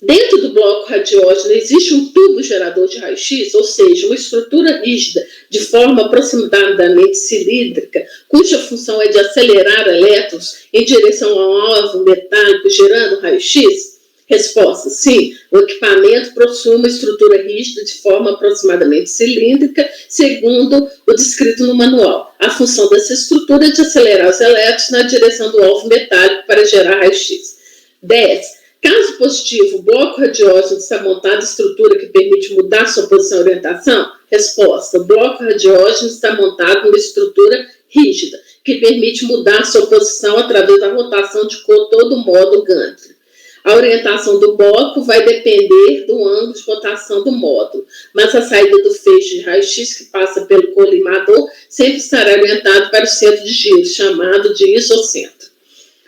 Dentro do bloco radiógeno existe um tubo gerador de raio-x, ou seja, uma estrutura rígida de forma aproximadamente cilíndrica, cuja função é de acelerar elétrons em direção ao alvo metálico gerando raio-x? Resposta: sim, o equipamento possui uma estrutura rígida de forma aproximadamente cilíndrica, segundo o descrito no manual. A função dessa estrutura é de acelerar os elétrons na direção do alvo metálico para gerar raio-x. 10. Caso positivo, o bloco radiógeno está montado em estrutura que permite mudar sua posição e orientação? Resposta: o bloco radiógeno está montado em uma estrutura rígida, que permite mudar sua posição através da rotação de todo o módulo Gantry. A orientação do bloco vai depender do ângulo de rotação do módulo, mas a saída do feixe de raio-x que passa pelo colimador sempre estará orientado para o centro de giro, chamado de isocentro.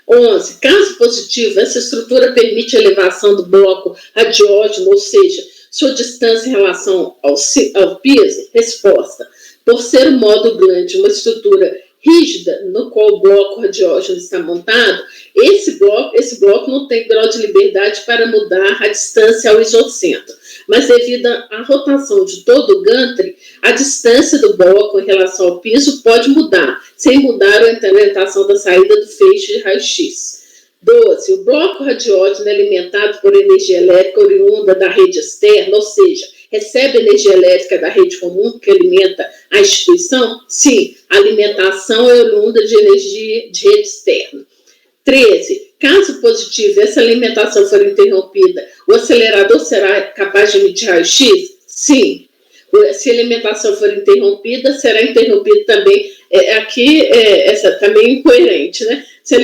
11. Caso positivo, essa estrutura permite a elevação do bloco radiógeno, ou seja, sua distância em relação ao piso? Resposta: por ser o módulo grande uma estrutura rígida no qual o bloco radiógeno está montado, esse bloco não tem grau de liberdade para mudar a distância ao isocentro, mas devido à rotação de todo o Gantry, a distância do bloco em relação ao piso pode mudar, sem mudar a orientação da saída do feixe de raio-x. 12. O bloco radiógeno é alimentado por energia elétrica oriunda da rede externa, ou seja, recebe energia elétrica da rede comum que alimenta a instituição? Sim, a alimentação é oriunda de energia de rede externa. 13. Caso positivo, essa alimentação for interrompida, o acelerador será capaz de emitir raio-x? Sim. Se a alimentação for interrompida, será interrompido também. Essa também é incoerente, né? Se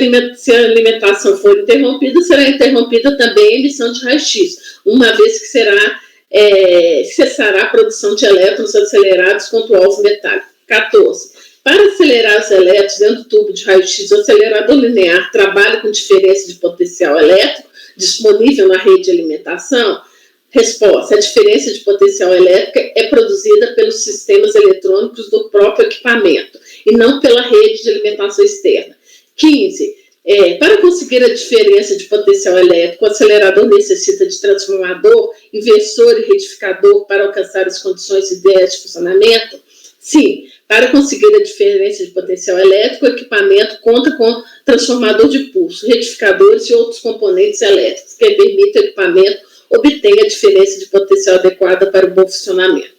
a alimentação for interrompida, será interrompida também a emissão de raio-x, uma vez que cessará a produção de elétrons acelerados contra o alvo metálico. 14. Para acelerar os elétrons dentro do tubo de raio-x, o acelerador linear trabalha com diferença de potencial elétrico disponível na rede de alimentação? Resposta: a diferença de potencial elétrica é produzida pelos sistemas eletrônicos do próprio equipamento e não pela rede de alimentação externa. 15. Para conseguir a diferença de potencial elétrico, o acelerador necessita de transformador, inversor e retificador para alcançar as condições ideais de funcionamento? Sim. Para conseguir a diferença de potencial elétrico, o equipamento conta com transformador de pulso, retificadores e outros componentes elétricos que permitem ao equipamento obter a diferença de potencial adequada para o bom funcionamento.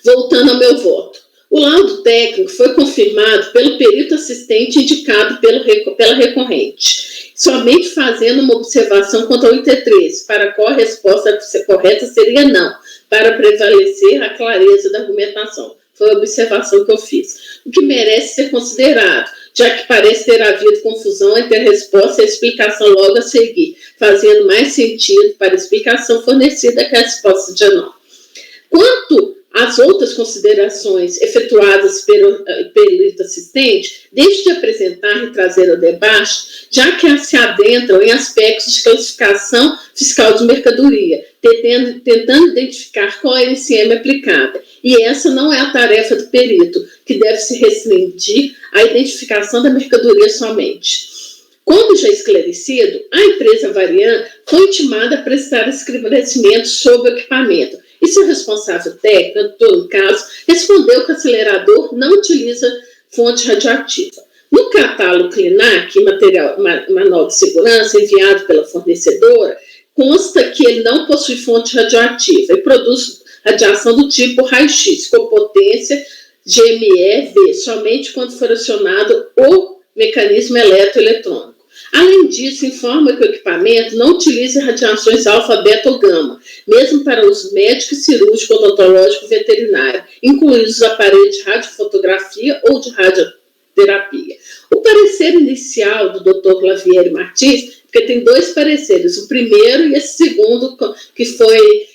Voltando ao meu voto. O laudo técnico foi confirmado pelo perito assistente indicado pela recorrente, somente fazendo uma observação quanto ao item 13, para a qual a resposta correta seria não, para prevalecer a clareza da argumentação. Foi a observação que eu fiz. O que merece ser considerado, já que parece ter havido confusão entre a resposta e a explicação logo a seguir, fazendo mais sentido para a explicação fornecida que a resposta de não. Quanto às outras considerações efetuadas pelo perito assistente, deixe de apresentar e trazer ao debate, já que se adentram em aspectos de classificação fiscal de mercadoria, tentando identificar qual é a NCM aplicada. E essa não é a tarefa do perito, que deve se restringir à identificação da mercadoria somente. Como já esclarecido, a empresa Varian foi intimada a prestar esclarecimentos sobre o equipamento, e seu responsável técnico, no caso, respondeu que o acelerador não utiliza fonte radioativa. No catálogo CLINAC, manual de segurança enviado pela fornecedora, consta que ele não possui fonte radioativa e produz radiação do tipo raio-x, com potência GMEV, somente quando for acionado o mecanismo eletroeletrônico. Além disso, informa que o equipamento não utiliza radiações alfa, beta ou gama, mesmo para uso médico, cirúrgico, odontológico e veterinário, incluídos os aparelhos de radiofotografia ou de radioterapia. O parecer inicial do Dr. Clavieri Martins, porque tem 2 pareceres, o primeiro e esse segundo que foi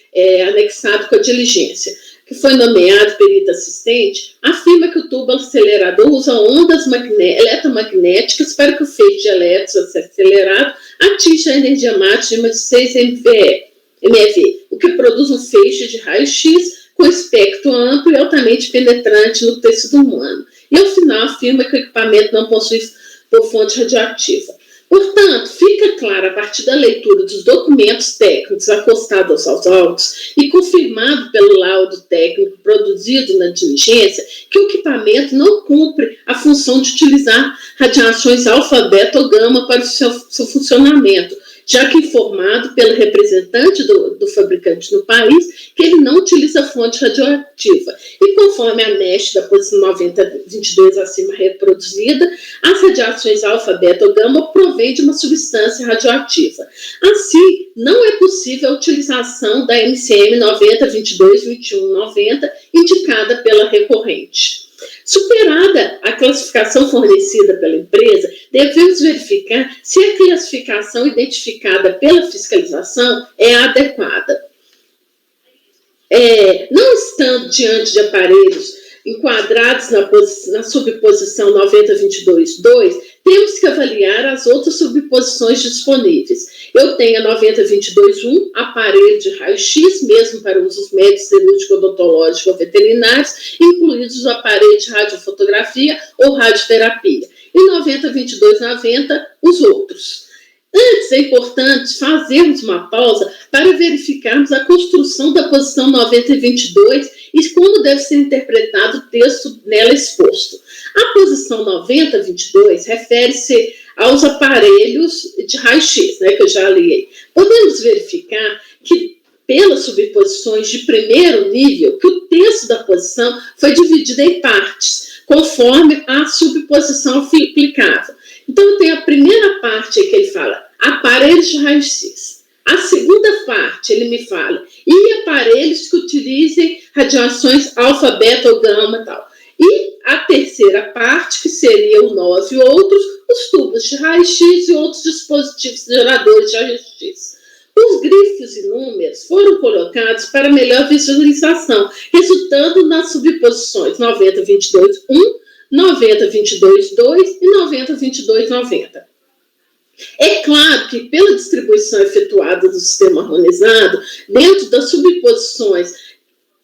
anexado com a diligência, que foi nomeado perito assistente, afirma que o tubo acelerador usa ondas eletromagnéticas para que o feixe de elétrons acelerado atinja a energia máxima de 6 MeV, o que produz um feixe de raio-x com espectro amplo e altamente penetrante no tecido humano. E, ao final, afirma que o equipamento não possui fonte radioativa. Portanto, fica claro, a partir da leitura dos documentos técnicos acostados aos autos e confirmado pelo laudo técnico produzido na diligência, que o equipamento não cumpre a função de utilizar radiações alfa, beta ou gama para o seu funcionamento, já que informado pelo representante do fabricante no país que ele não utiliza fonte radioativa. E conforme a NEST da posição 9022 acima reproduzida, as radiações alfa, beta ou gama provêm de uma substância radioativa. Assim, não é possível a utilização da MCM 9022-2190 indicada pela recorrente. Superada a classificação fornecida pela empresa, devemos verificar se a classificação identificada pela fiscalização é adequada. Não estando diante de aparelhos enquadrados na subposição 9022-2, temos que avaliar as outras subposições disponíveis. Eu tenho a 9022-1, aparelho de raio-x, mesmo para usos médicos, cirúrgico, odontológico ou veterinários, incluídos os aparelhos de radiofotografia ou radioterapia. E 9022-90, os outros. Antes, é importante fazermos uma pausa para verificarmos a construção da posição 9022 e como deve ser interpretado o texto nela exposto. A posição 9022 refere-se aos aparelhos de raio-x, que eu já li. Podemos verificar que, pelas subposições de primeiro nível, que o texto da posição foi dividido em partes, conforme a subposição aplicável. Então, eu tenho a primeira parte que ele fala, aparelhos de raio-x. A segunda parte, ele me fala, e aparelhos que utilizem radiações alfa, beta ou gama e tal. E a terceira parte, que seria o 9 e outros, os tubos de raio-x e outros dispositivos geradores de raio-x. Os grifos e números foram colocados para melhor visualização, resultando nas subposições 9022-1, 9022-2 e 9022-90. É claro que, pela distribuição efetuada do sistema harmonizado, dentro das subposições,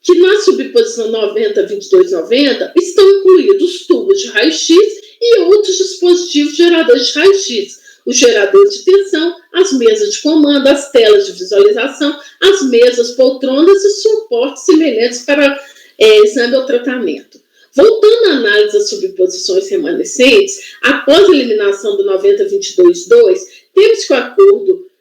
que na subposição 90-22-90 estão incluídos os tubos de raio-x e outros dispositivos geradores de raio-x, os geradores de tensão, as mesas de comando, as telas de visualização, as mesas, poltronas e suportes semelhantes para exame ou tratamento. Voltando à análise das subposições remanescentes, após a eliminação do 90-22-2, temos que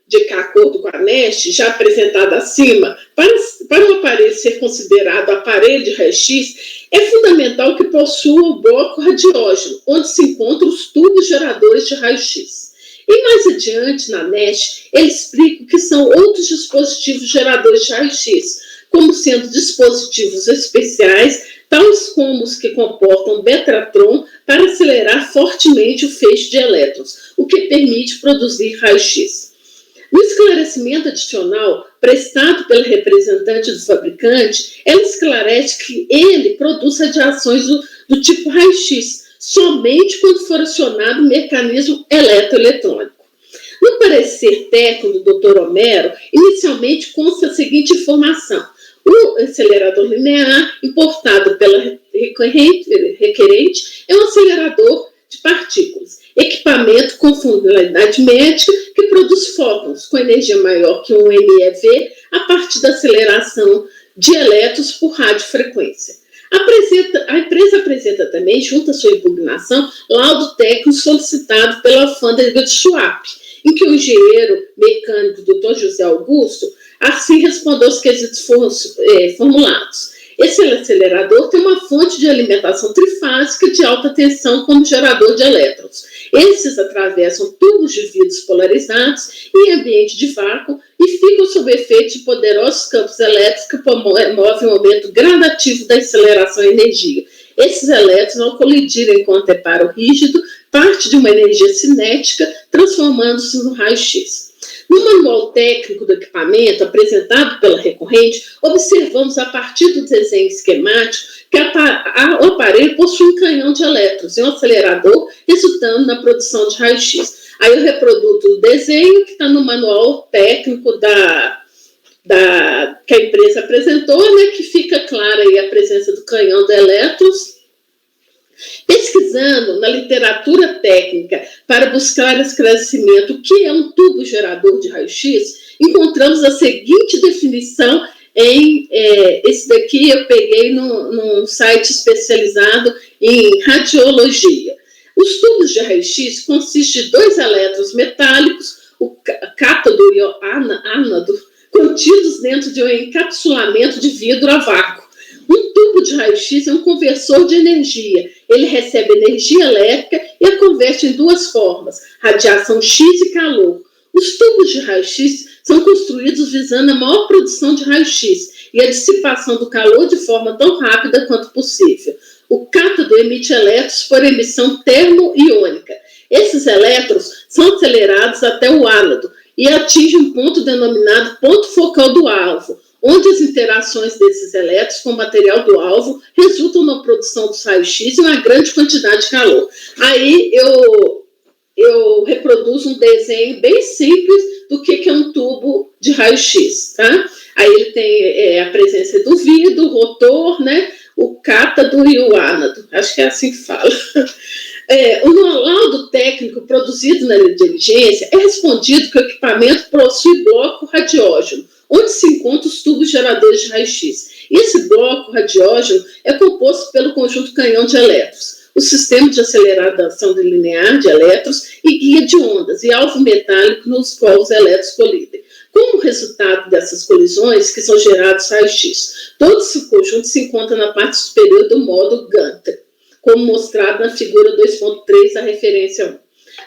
de acordo com a NEST, já apresentada acima, para o aparelho ser considerado aparelho de raio-x, é fundamental que possua o bloco radiógeno, onde se encontram os tubos geradores de raio-x. E mais adiante, na NEST, ele explica que são outros dispositivos geradores de raio-x, como sendo dispositivos especiais, tais como os que comportam Betatron para acelerar fortemente o feixe de elétrons, o que permite produzir raio-x. No esclarecimento adicional prestado pelo representante do fabricante, ela esclarece que ele produz radiações do tipo raio-x, somente quando for acionado o mecanismo eletroeletrônico. No parecer técnico do Dr. Homero, inicialmente consta a seguinte informação: o acelerador linear, importado pela requerente, é um acelerador de partículas, equipamento com funcionalidade médica que produz fótons com energia maior que 1 MeV a partir da aceleração de elétrons por radiofrequência. A empresa apresenta também, junto à sua impugnação, laudo técnico solicitado pela alfândega de Suape, em que o engenheiro mecânico Dr. José Augusto assim respondeu aos quesitos formulados. Esse acelerador tem uma fonte de alimentação trifásica de alta tensão como gerador de elétrons. Esses atravessam tubos de vidros polarizados em ambiente de vácuo e ficam sob efeito de poderosos campos elétricos que promovem um aumento gradativo da aceleração e energia. Esses elétrons, ao colidirem com o anteparo rígido, parte de uma energia cinética, transformando-se no raio-x. No manual técnico do equipamento, apresentado pela recorrente, observamos a partir do desenho esquemático que o aparelho possui um canhão de elétrons e um acelerador, resultando na produção de raio-x. Aí eu reproduzo o desenho que está no manual técnico que a empresa apresentou, né, que fica clara aí a presença do canhão de elétrons. Pesquisando na literatura técnica para buscar esclarecimento o que é um tubo gerador de raio-x, encontramos a seguinte definição esse daqui eu peguei num site especializado em radiologia. Os tubos de raio-x consistem de 2 elétrons metálicos, o cátodo e o ânodo, contidos dentro de um encapsulamento de vidro a vácuo. Um tubo de raio-x é um conversor de energia. Ele recebe energia elétrica e a converte em 2 formas, radiação X e calor. Os tubos de raio-x são construídos visando a maior produção de raio-x e a dissipação do calor de forma tão rápida quanto possível. O cátodo emite elétrons por emissão termoiônica. Esses elétrons são acelerados até o ánodo e atingem um ponto denominado ponto focal do alvo, onde as interações desses elétrons com o material do alvo resultam na produção dos raios-x e uma grande quantidade de calor. Aí eu reproduzo um desenho bem simples do que é um tubo de raio-x, tá? Aí ele tem a presença do vidro, o rotor, né? O cátodo e o ânodo. Acho que é assim que fala. O laudo técnico produzido na diligência é respondido que o equipamento possui bloco radiógeno, onde se encontram os tubos geradores de raio-x. Esse bloco radiógeno é composto pelo conjunto canhão de elétrons, o sistema de aceleração linear de elétrons e guia de ondas e alvo metálico nos quais os elétrons colidem. Como resultado dessas colisões, que são gerados raios-x, todo esse conjunto se encontra na parte superior do módulo Ganter, como mostrado na figura 2.3, a referência 1.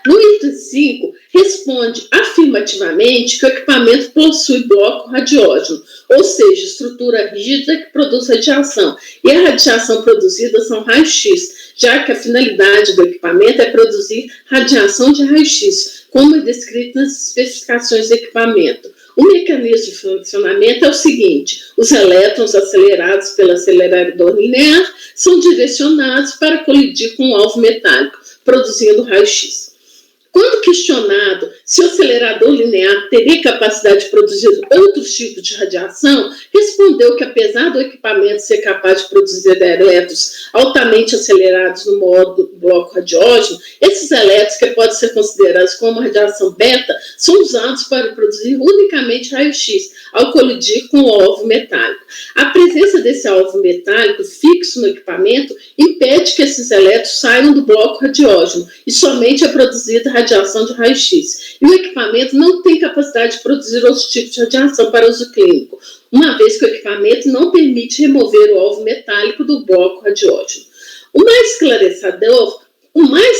No item 5, responde afirmativamente que o equipamento possui bloco radiógeno, ou seja, estrutura rígida que produz radiação, e a radiação produzida são raios-x, já que a finalidade do equipamento é produzir radiação de raio-x, como é descrito nas especificações do equipamento. O mecanismo de funcionamento é o seguinte: os elétrons acelerados pelo acelerador linear são direcionados para colidir com um alvo metálico, produzindo raio-x. Quando questionado se o acelerador linear teria capacidade de produzir outros tipos de radiação, respondeu que, apesar do equipamento ser capaz de produzir elétrons altamente acelerados no modo bloco radiógeno, esses elétrons, que podem ser considerados como radiação beta, são usados para produzir unicamente raio-x, ao colidir com o alvo metálico. A presença desse alvo metálico fixo no equipamento impede que esses elétrons saiam do bloco radiógeno e somente é produzida radiação de raio-x. E o equipamento não tem capacidade de produzir outros tipos de radiação para uso clínico, uma vez que o equipamento não permite remover o alvo metálico do bloco radiógeno. O mais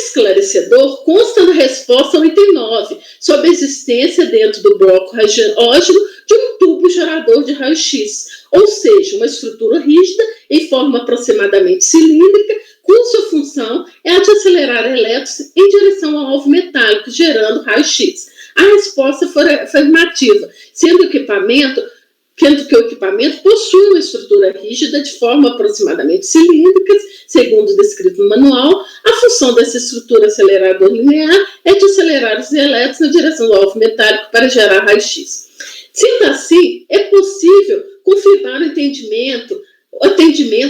esclarecedor consta na resposta ao item 9, sobre a existência dentro do bloco radiógeno de um tubo gerador de raio-x, ou seja, uma estrutura rígida em forma aproximadamente cilíndrica, cuja função é a de acelerar elétrons em direção ao alvo metálico, gerando raio-x. A resposta foi afirmativa, sendo que o equipamento possui uma estrutura rígida de forma aproximadamente cilíndrica, segundo descrito no manual. A função dessa estrutura acelerador linear é de acelerar os elétrons na direção do alvo metálico para gerar raio-x. Sendo assim, é possível confirmar o atendimento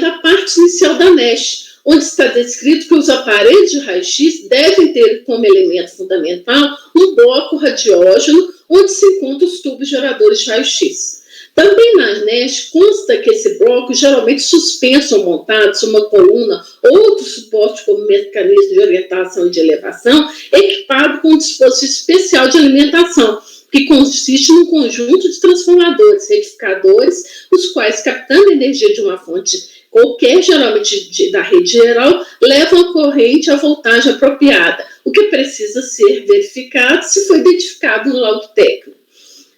à parte inicial da NESH, onde está descrito que os aparelhos de raio-x devem ter como elemento fundamental um bloco radiógeno, onde se encontram os tubos geradores de raio-x. Também na NESH consta que esse bloco geralmente suspenso ou montado sobre uma coluna ou outro suporte como mecanismo de orientação e de elevação, equipado com um dispositivo especial de alimentação, que consiste num conjunto de transformadores, retificadores, os quais, captando a energia de uma fonte qualquer, geralmente da rede geral, levam a corrente à voltagem apropriada, o que precisa ser verificado se foi identificado no laudo técnico.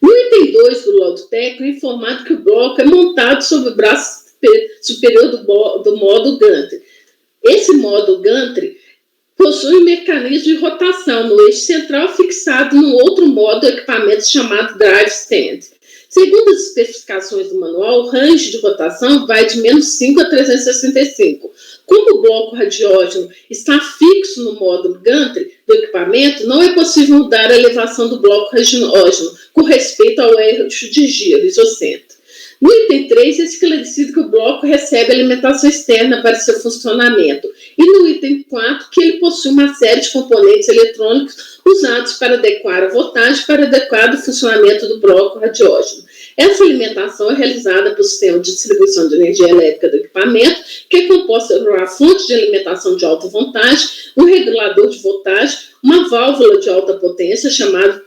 No item 2 do laudo técnico, é informado que o bloco é montado sobre o braço superior do módulo gantry. Esse módulo gantry possui um mecanismo de rotação no eixo central fixado num outro módulo de equipamento chamado drive stand. Segundo as especificações do manual, o range de rotação vai de menos 5 a 365. Como o bloco radiógeno está fixo no módulo gantry do equipamento, não é possível mudar a elevação do bloco radiógeno com respeito ao eixo de giro isocentro. No item 3, é esclarecido que o bloco recebe alimentação externa para seu funcionamento. E no item 4, que ele possui uma série de componentes eletrônicos usados para adequar a voltagem para adequado funcionamento do bloco radiógeno. Essa alimentação é realizada pelo sistema de distribuição de energia elétrica do equipamento, que é composta por uma fonte de alimentação de alta voltagem, um regulador de voltagem, uma válvula de alta potência chamada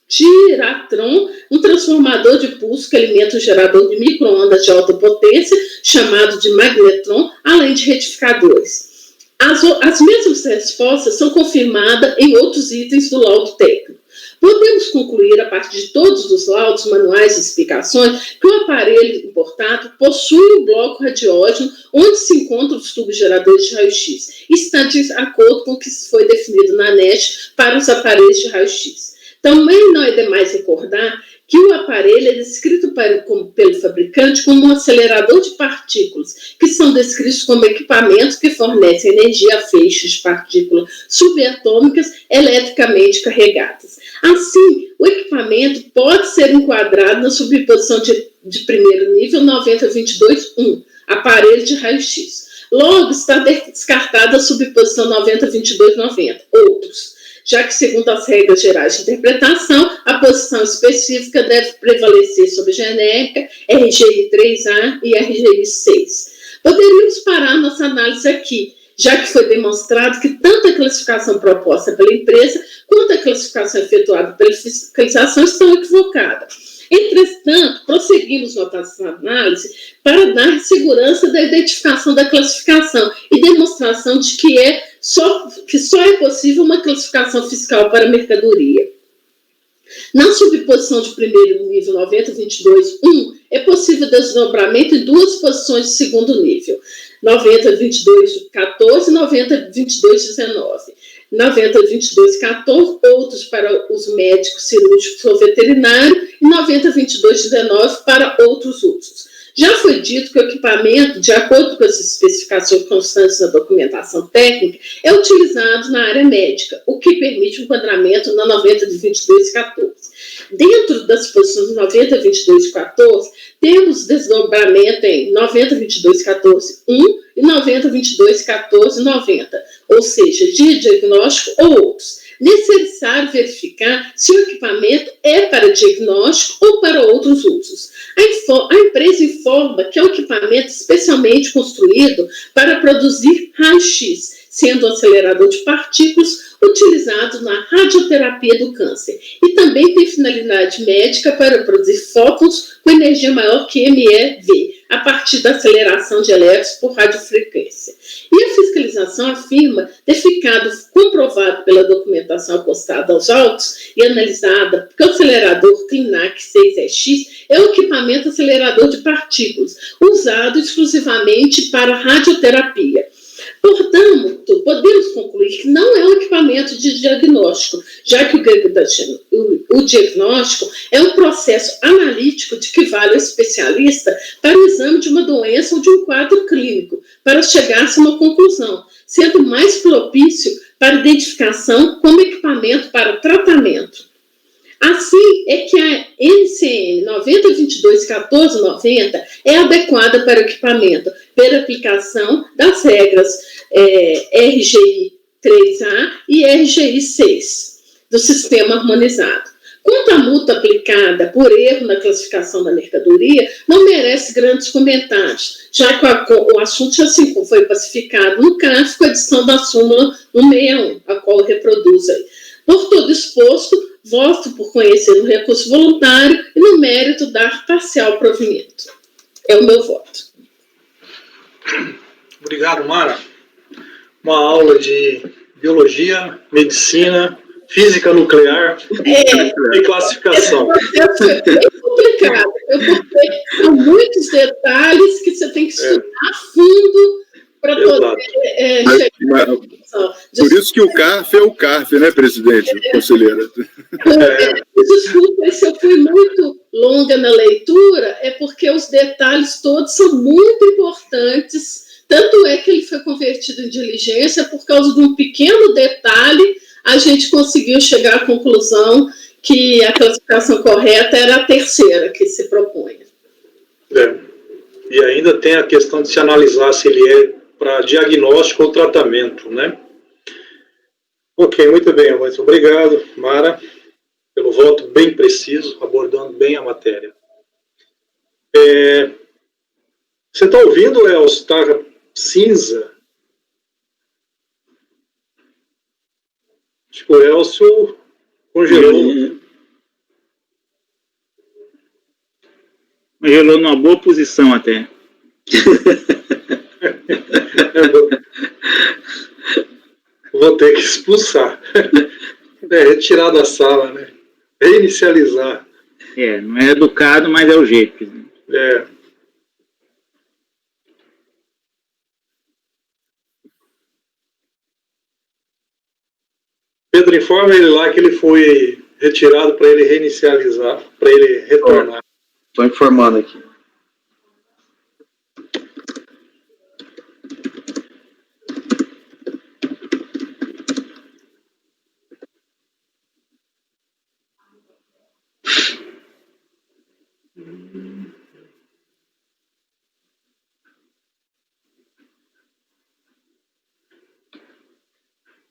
Tiratron, um transformador de pulso que alimenta o gerador de micro-ondas de alta potência, chamado de magnetron, além de retificadores. As mesmas respostas são confirmadas em outros itens do laudo técnico. Podemos concluir, a partir de todos os laudos, manuais e explicações, que o aparelho importado possui um bloco radiógeno onde se encontram os tubos geradores de raio-x. Está de acordo com o que foi definido na ANEST para os aparelhos de raio-x. Também não é demais recordar que o aparelho é descrito pelo fabricante como um acelerador de partículas, que são descritos como equipamentos que fornecem energia a feixes de partículas subatômicas eletricamente carregadas. Assim, o equipamento pode ser enquadrado na subposição de primeiro nível 9022-1, aparelho de raio-x. Logo, está descartada a subposição 9022-90, outros, já que, segundo as regras gerais de interpretação, a posição específica deve prevalecer sobre a genérica RGI 3A e RGI 6. Poderíamos parar nossa análise aqui, já que foi demonstrado que tanto a classificação proposta pela empresa quanto a classificação efetuada pela fiscalização estão equivocadas. Entretanto, prosseguimos nossa análise para dar segurança da identificação da classificação e demonstração de que só é possível uma classificação fiscal para mercadoria. Na subposição de primeiro nível 9022-1, é possível desdobramento em duas posições de segundo nível, 9022-14 e 9022-19. 9022-14, outros para os médicos, cirúrgicos ou veterinário, e 9022-19 para outros usos. Já foi dito que o equipamento, de acordo com as especificações constantes da documentação técnica, é utilizado na área médica, o que permite o enquadramento na 9022-14. Dentro das posições 9022-14, temos desdobramento em 9022-14-1 e 9022-14-90, ou seja, de diagnóstico ou outros. Necessário verificar se o equipamento é para diagnóstico ou para outros usos. A empresa informa que é um equipamento especialmente construído para produzir raio-x, sendo um acelerador de partículas utilizado na radioterapia do câncer, e também tem finalidade médica para produzir fótons com energia maior que MeV, a partir da aceleração de elétrons por radiofrequência. E a fiscalização afirma ter ficado comprovado pela documentação apostada aos autos e analisada que o acelerador Clinac 6EX é um equipamento acelerador de partículas, usado exclusivamente para radioterapia. Portanto, podemos concluir que não é um equipamento de diagnóstico, já que o diagnóstico é um processo analítico de que vale ao especialista para o exame de uma doença ou de um quadro clínico, para chegar-se a uma conclusão, sendo mais propício para identificação como equipamento para tratamento. Assim é que a NCM 9022-1490 é adequada para o equipamento, pela aplicação das regras RGI 3A e RGI 6 do sistema harmonizado. Quanto à multa aplicada por erro na classificação da mercadoria, não merece grandes comentários, já que o assunto já foi pacificado no CAF com a edição da súmula 161, a qual reproduz aí. Por todo exposto, voto por conhecer o recurso voluntário e no mérito dar parcial provimento. É o meu voto. Obrigado, Mara. Uma aula de biologia, medicina, física nuclear e classificação. É bem complicado, porque são muitos detalhes que você tem que estudar a fundo para poder chegar. Por isso que o CARF é o CARF, né, presidente, conselheira? Desculpa se eu fui muito longa na leitura, é porque os detalhes todos são muito importantes. Tanto é que ele foi convertido em diligência, por causa de um pequeno detalhe, a gente conseguiu chegar à conclusão que a classificação correta era a terceira que se propunha. E ainda tem a questão de se analisar se ele é para diagnóstico ou tratamento, né? Ok, muito bem, muito obrigado, Mara, pelo voto bem preciso, abordando bem a matéria. Você está ouvindo, Elcio? Está cinza? Acho que o Elcio congelou. Congelou numa boa posição até. Vou ter que expulsar. Retirar da sala, né? Reinicializar. Não é educado, mas é o jeito. Pedro, informa ele lá que ele foi retirado para ele reinicializar, para ele retornar. Estou informando aqui.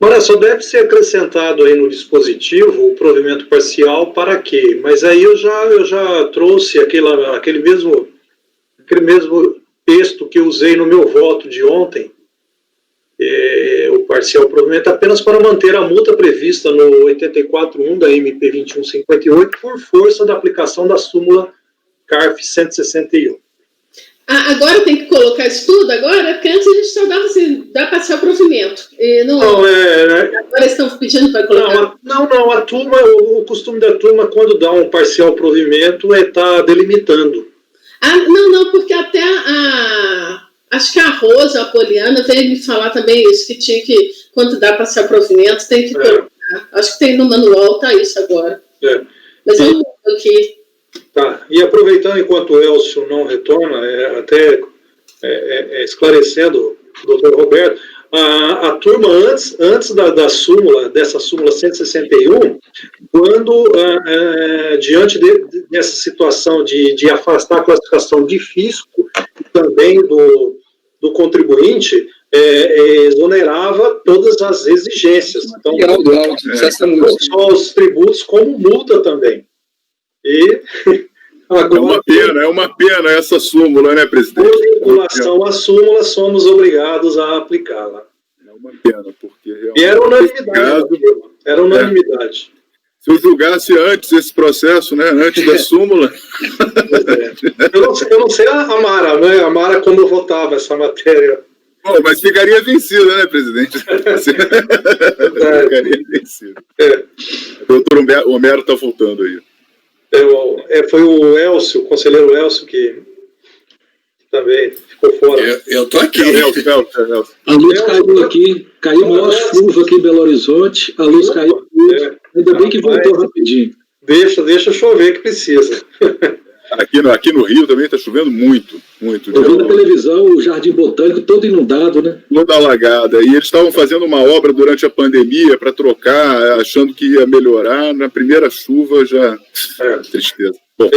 Olha, só deve ser acrescentado aí no dispositivo o provimento parcial para quê? Mas aí eu já trouxe aquele mesmo texto que eu usei no meu voto de ontem, o parcial provimento apenas para manter a multa prevista no 84.1 da MP 2158 por força da aplicação da súmula CARF 161. Agora tem que colocar isso tudo agora? Porque antes a gente só dava assim, dá parcial provimento. Agora estão pedindo para colocar? Não, a turma, o costume da turma, quando dá um parcial provimento, tá delimitando. Não, porque até acho que a Rosa, a Poliana, veio me falar também isso, que tinha que, quando dá parcial provimento, tem que colocar. Acho que tem no manual, tá isso agora. Mas eu não vou aqui. Tá, e aproveitando enquanto o Elcio não retorna, esclarecendo, doutor Roberto, a turma antes da súmula, dessa súmula 161, quando, diante dessa situação de afastar a classificação de fisco e também do contribuinte, exonerava todas as exigências. Então, não só os tributos, como multa também. E agora, é uma pena essa súmula, né, presidente? Por vinculação à súmula, somos obrigados a aplicá-la. É uma pena, porque realmente... E era unanimidade. Era unanimidade. Se eu julgasse antes esse processo, né, antes da súmula... Eu não sei a Mara, né? A Mara como votava essa matéria. Bom, mas ficaria vencida, né, presidente? Ficaria vencida. O doutor Homero está voltando aí. Foi o Elcio, o conselheiro Elcio, que também ficou fora. Eu estou aqui. A luz caiu aqui, caiu maior chuva aqui em Belo Horizonte, a luz caiu, ainda bem que voltou rapidinho. Deixa chover que precisa. Aqui no Rio também está chovendo muito. Eu vi na televisão o Jardim Botânico todo inundado, né? Toda alagada. E eles estavam fazendo uma obra durante a pandemia para trocar, achando que ia melhorar. Na primeira chuva já... tristeza. Bom,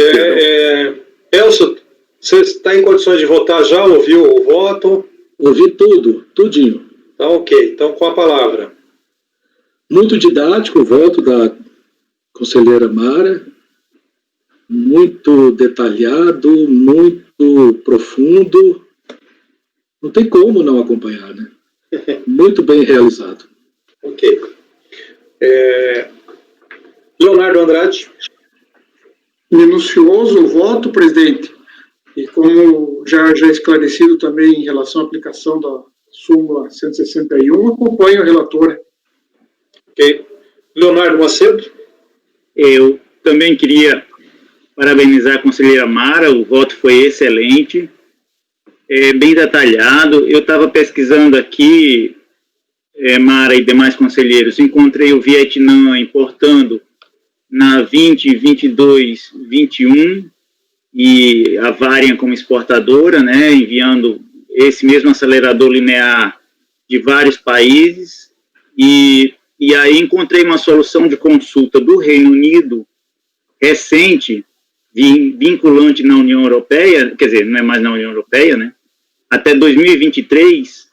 Elcio, você está em condições de votar já? Ouviu o voto? Ouvi tudinho. Tá ok. Então, com a palavra. Muito didático o voto da conselheira Mara. Muito detalhado, muito profundo. Não tem como não acompanhar, né? Muito bem realizado. Ok. Leonardo Andrade. Minucioso o voto, presidente. E como já esclarecido também em relação à aplicação da súmula 161, acompanho o relator. Ok. Leonardo Macedo. Eu também queria parabenizar a conselheira Mara, o voto foi excelente, bem detalhado. Eu estava pesquisando aqui, Mara e demais conselheiros, encontrei o Vietnã importando na 20, 22, 21, e a Varian como exportadora, né, enviando esse mesmo acelerador linear de vários países, e aí encontrei uma solução de consulta do Reino Unido recente, vinculante na União Europeia, quer dizer, não é mais na União Europeia, né, até 2023,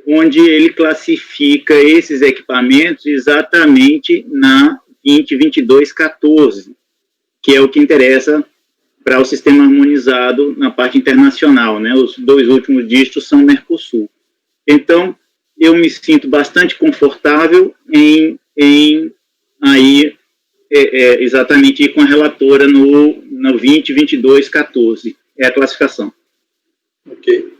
onde ele classifica esses equipamentos exatamente na 2022-14, que é o que interessa para o sistema harmonizado na parte internacional, né? Os 2 últimos dígitos são Mercosul. Então, eu me sinto bastante confortável em aí exatamente ir com a relatora no 2022-14. É a classificação. Ok.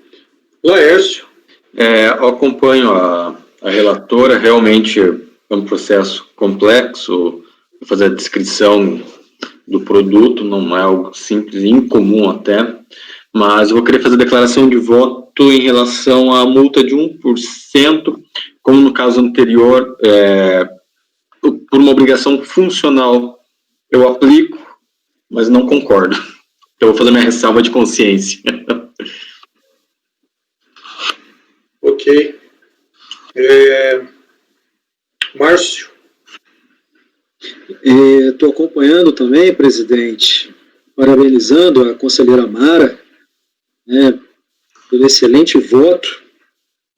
Laércio. Eu acompanho a relatora, realmente é um processo complexo, fazer a descrição do produto, não é algo simples e incomum até, mas eu vou querer fazer a declaração de voto em relação à multa de 1%, como no caso anterior, por uma obrigação funcional. Eu aplico, mas não concordo. Eu vou fazer minha ressalva de consciência. Ok. Márcio. Estou acompanhando também, presidente, parabenizando a conselheira Mara, né, pelo excelente voto.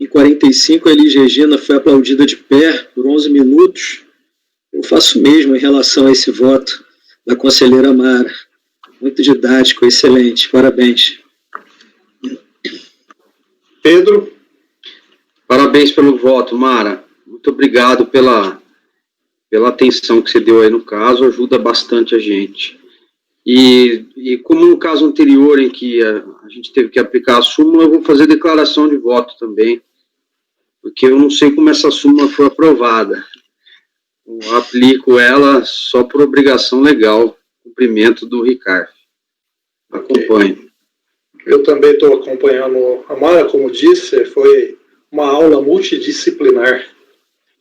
Em 45, a Elis Regina foi aplaudida de pé por 11 minutos. Eu faço o mesmo em relação a esse voto da conselheira Mara. Muito didático, excelente. Parabéns. Pedro. Parabéns pelo voto, Mara. Muito obrigado pela atenção que você deu aí no caso, ajuda bastante a gente. E como no caso anterior, em que a gente teve que aplicar a súmula, eu vou fazer declaração de voto também, porque eu não sei como essa súmula foi aprovada. Eu aplico ela só por obrigação legal, cumprimento do Ricardo. Acompanho. Okay. Eu também estou acompanhando a Mara, como disse, foi uma aula multidisciplinar.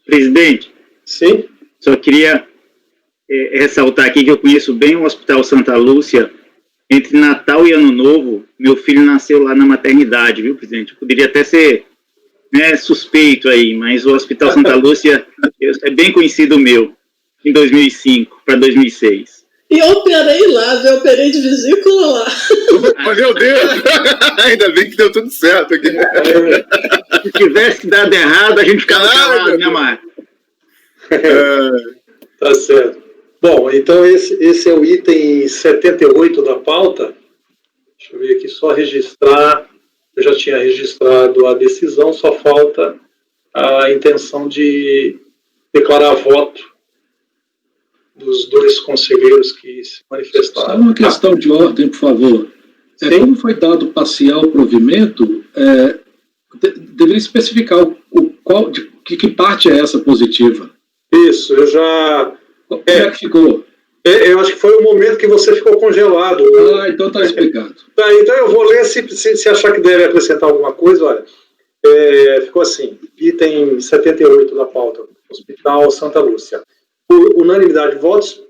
Presidente. Sim? Só queria ressaltar aqui que eu conheço bem o Hospital Santa Lúcia. Entre Natal e Ano Novo, meu filho nasceu lá na maternidade, viu, presidente? Eu poderia até ser, né, suspeito aí, mas o Hospital Santa Lúcia é bem conhecido meu, em 2005 para 2006. E eu operei lá, eu operei de vesícula lá. Meu Deus! Ainda bem que deu tudo certo aqui. Se tivesse dado errado, a gente ficava calado, né, Marco? Tá certo. Bom, então esse é o item 78 da pauta. Deixa eu ver aqui, só registrar. Eu já tinha registrado a decisão, só falta a intenção de declarar voto dos 2 conselheiros que se manifestaram. Só uma questão de ordem, por favor. Como foi dado parcial provimento, deveria especificar de que parte é essa positiva. Isso, eu já... Como é que ficou? Eu acho que foi o momento que você ficou congelado. Então está explicado. Tá, então eu vou ler, se achar que deve acrescentar alguma coisa, olha. Ficou assim, item 78 da pauta, Hospital Santa Lúcia. Por unanimidade de votos,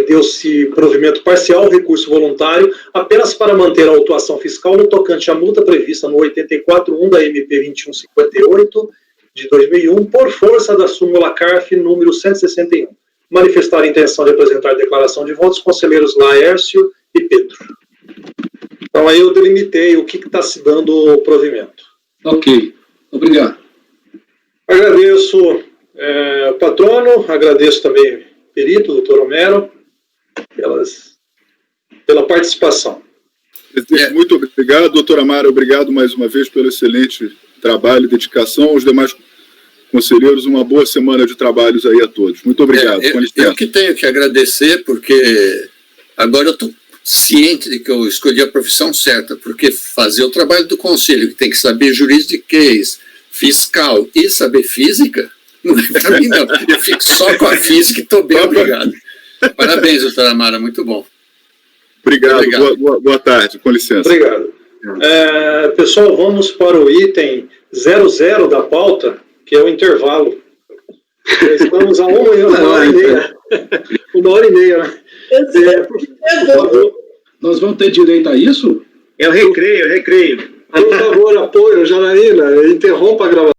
deu-se provimento parcial, recurso voluntário, apenas para manter a autuação fiscal no tocante à multa prevista no 84.1 da MP 2158 de 2001, por força da súmula CARF número 161. Manifestar a intenção de apresentar declaração de votos, conselheiros Laércio e Pedro. Então aí eu delimitei o que está se dando o provimento. Ok, obrigado. Agradeço o patrono, agradeço também o perito, o doutor Homero, pela participação. Muito obrigado, doutora Mara, obrigado mais uma vez pelo excelente trabalho e dedicação. Aos demais conselheiros, uma boa semana de trabalhos aí a todos. Muito obrigado. Eu que tenho que agradecer, porque agora eu estou ciente de que eu escolhi a profissão certa, porque fazer o trabalho do conselho, que tem que saber juridiquês, fiscal e saber física, não é para mim, não. Eu fico só com a física e estou bem obrigado. Parabéns, doutora Mara, muito bom. Obrigado. Boa tarde, com licença. Obrigado. Pessoal, vamos para o item 00 da pauta, que é o intervalo. Estamos a 1h30. 1h30, né? Por favor. Nós vamos ter direito a isso? É o recreio. Por favor, apoio, Janaína, interrompa a gravação.